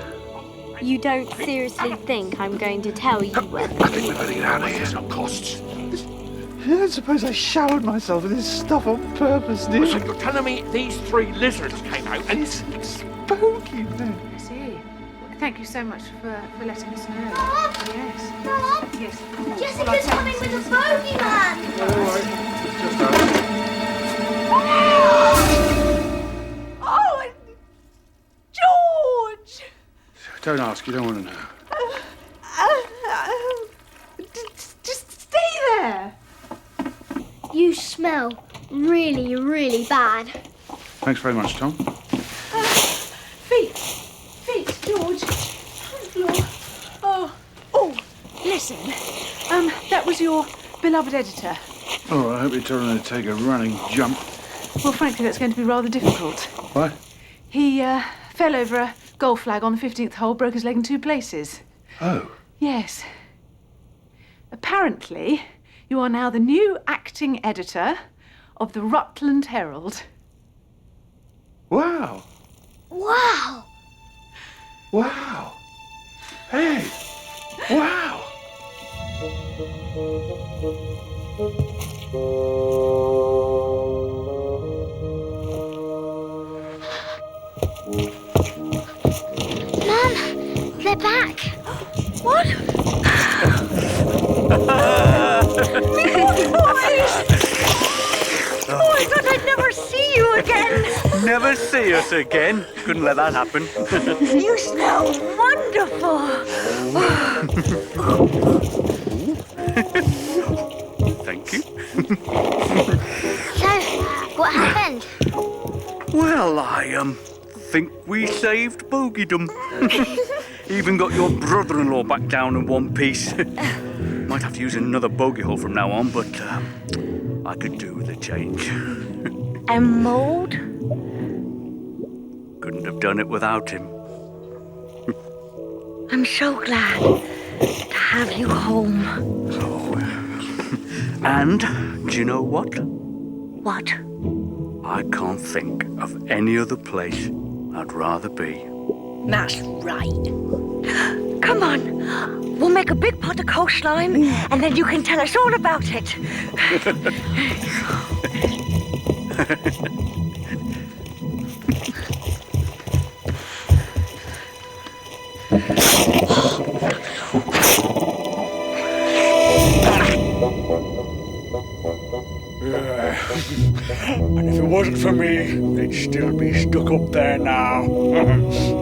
You don't seriously think I'm going to tell you where? I think we better get out of here. It's not costs. I don't suppose I showered myself with this stuff on purpose, did So you're telling me these 3 lizards came out and... It's spooky, then. I see. Thank you so much for letting us know. Mom! Yes. Mom! Yes. Jessica's coming with a bogeyman! Oh, George! Don't ask, you don't want to know. Just stay there. You smell really, really bad. Thanks very much, Tom. Feet, George. Oh, Listen, that was your beloved editor. Oh, I hope you're telling her to take a running jump. Well, frankly, that's going to be rather difficult. What? He fell over a golf flag on the 15th hole, broke his leg in 2 places. Oh. Yes. Apparently, you are now the new acting editor of the Rutland Herald. Wow. Wow! Wow. Hey. Wow. Mum, they're back. What? Oh, I thought I'd never see you again. Never see us again. Couldn't let that happen. You smell wonderful. Thank you. So, what happened? Well, I think we saved bogeydom. Even got your brother-in-law back down in one piece. Might have to use another bogey hole from now on, but I could do with a change. And mold? Couldn't have done it without him. I'm so glad to have you home. And do you know what? What? I can't think of any other place I'd rather be. That's right. Come on. We'll make a big pot of coastline, and then you can tell us all about it. wasn't for me, they'd still be stuck up there now.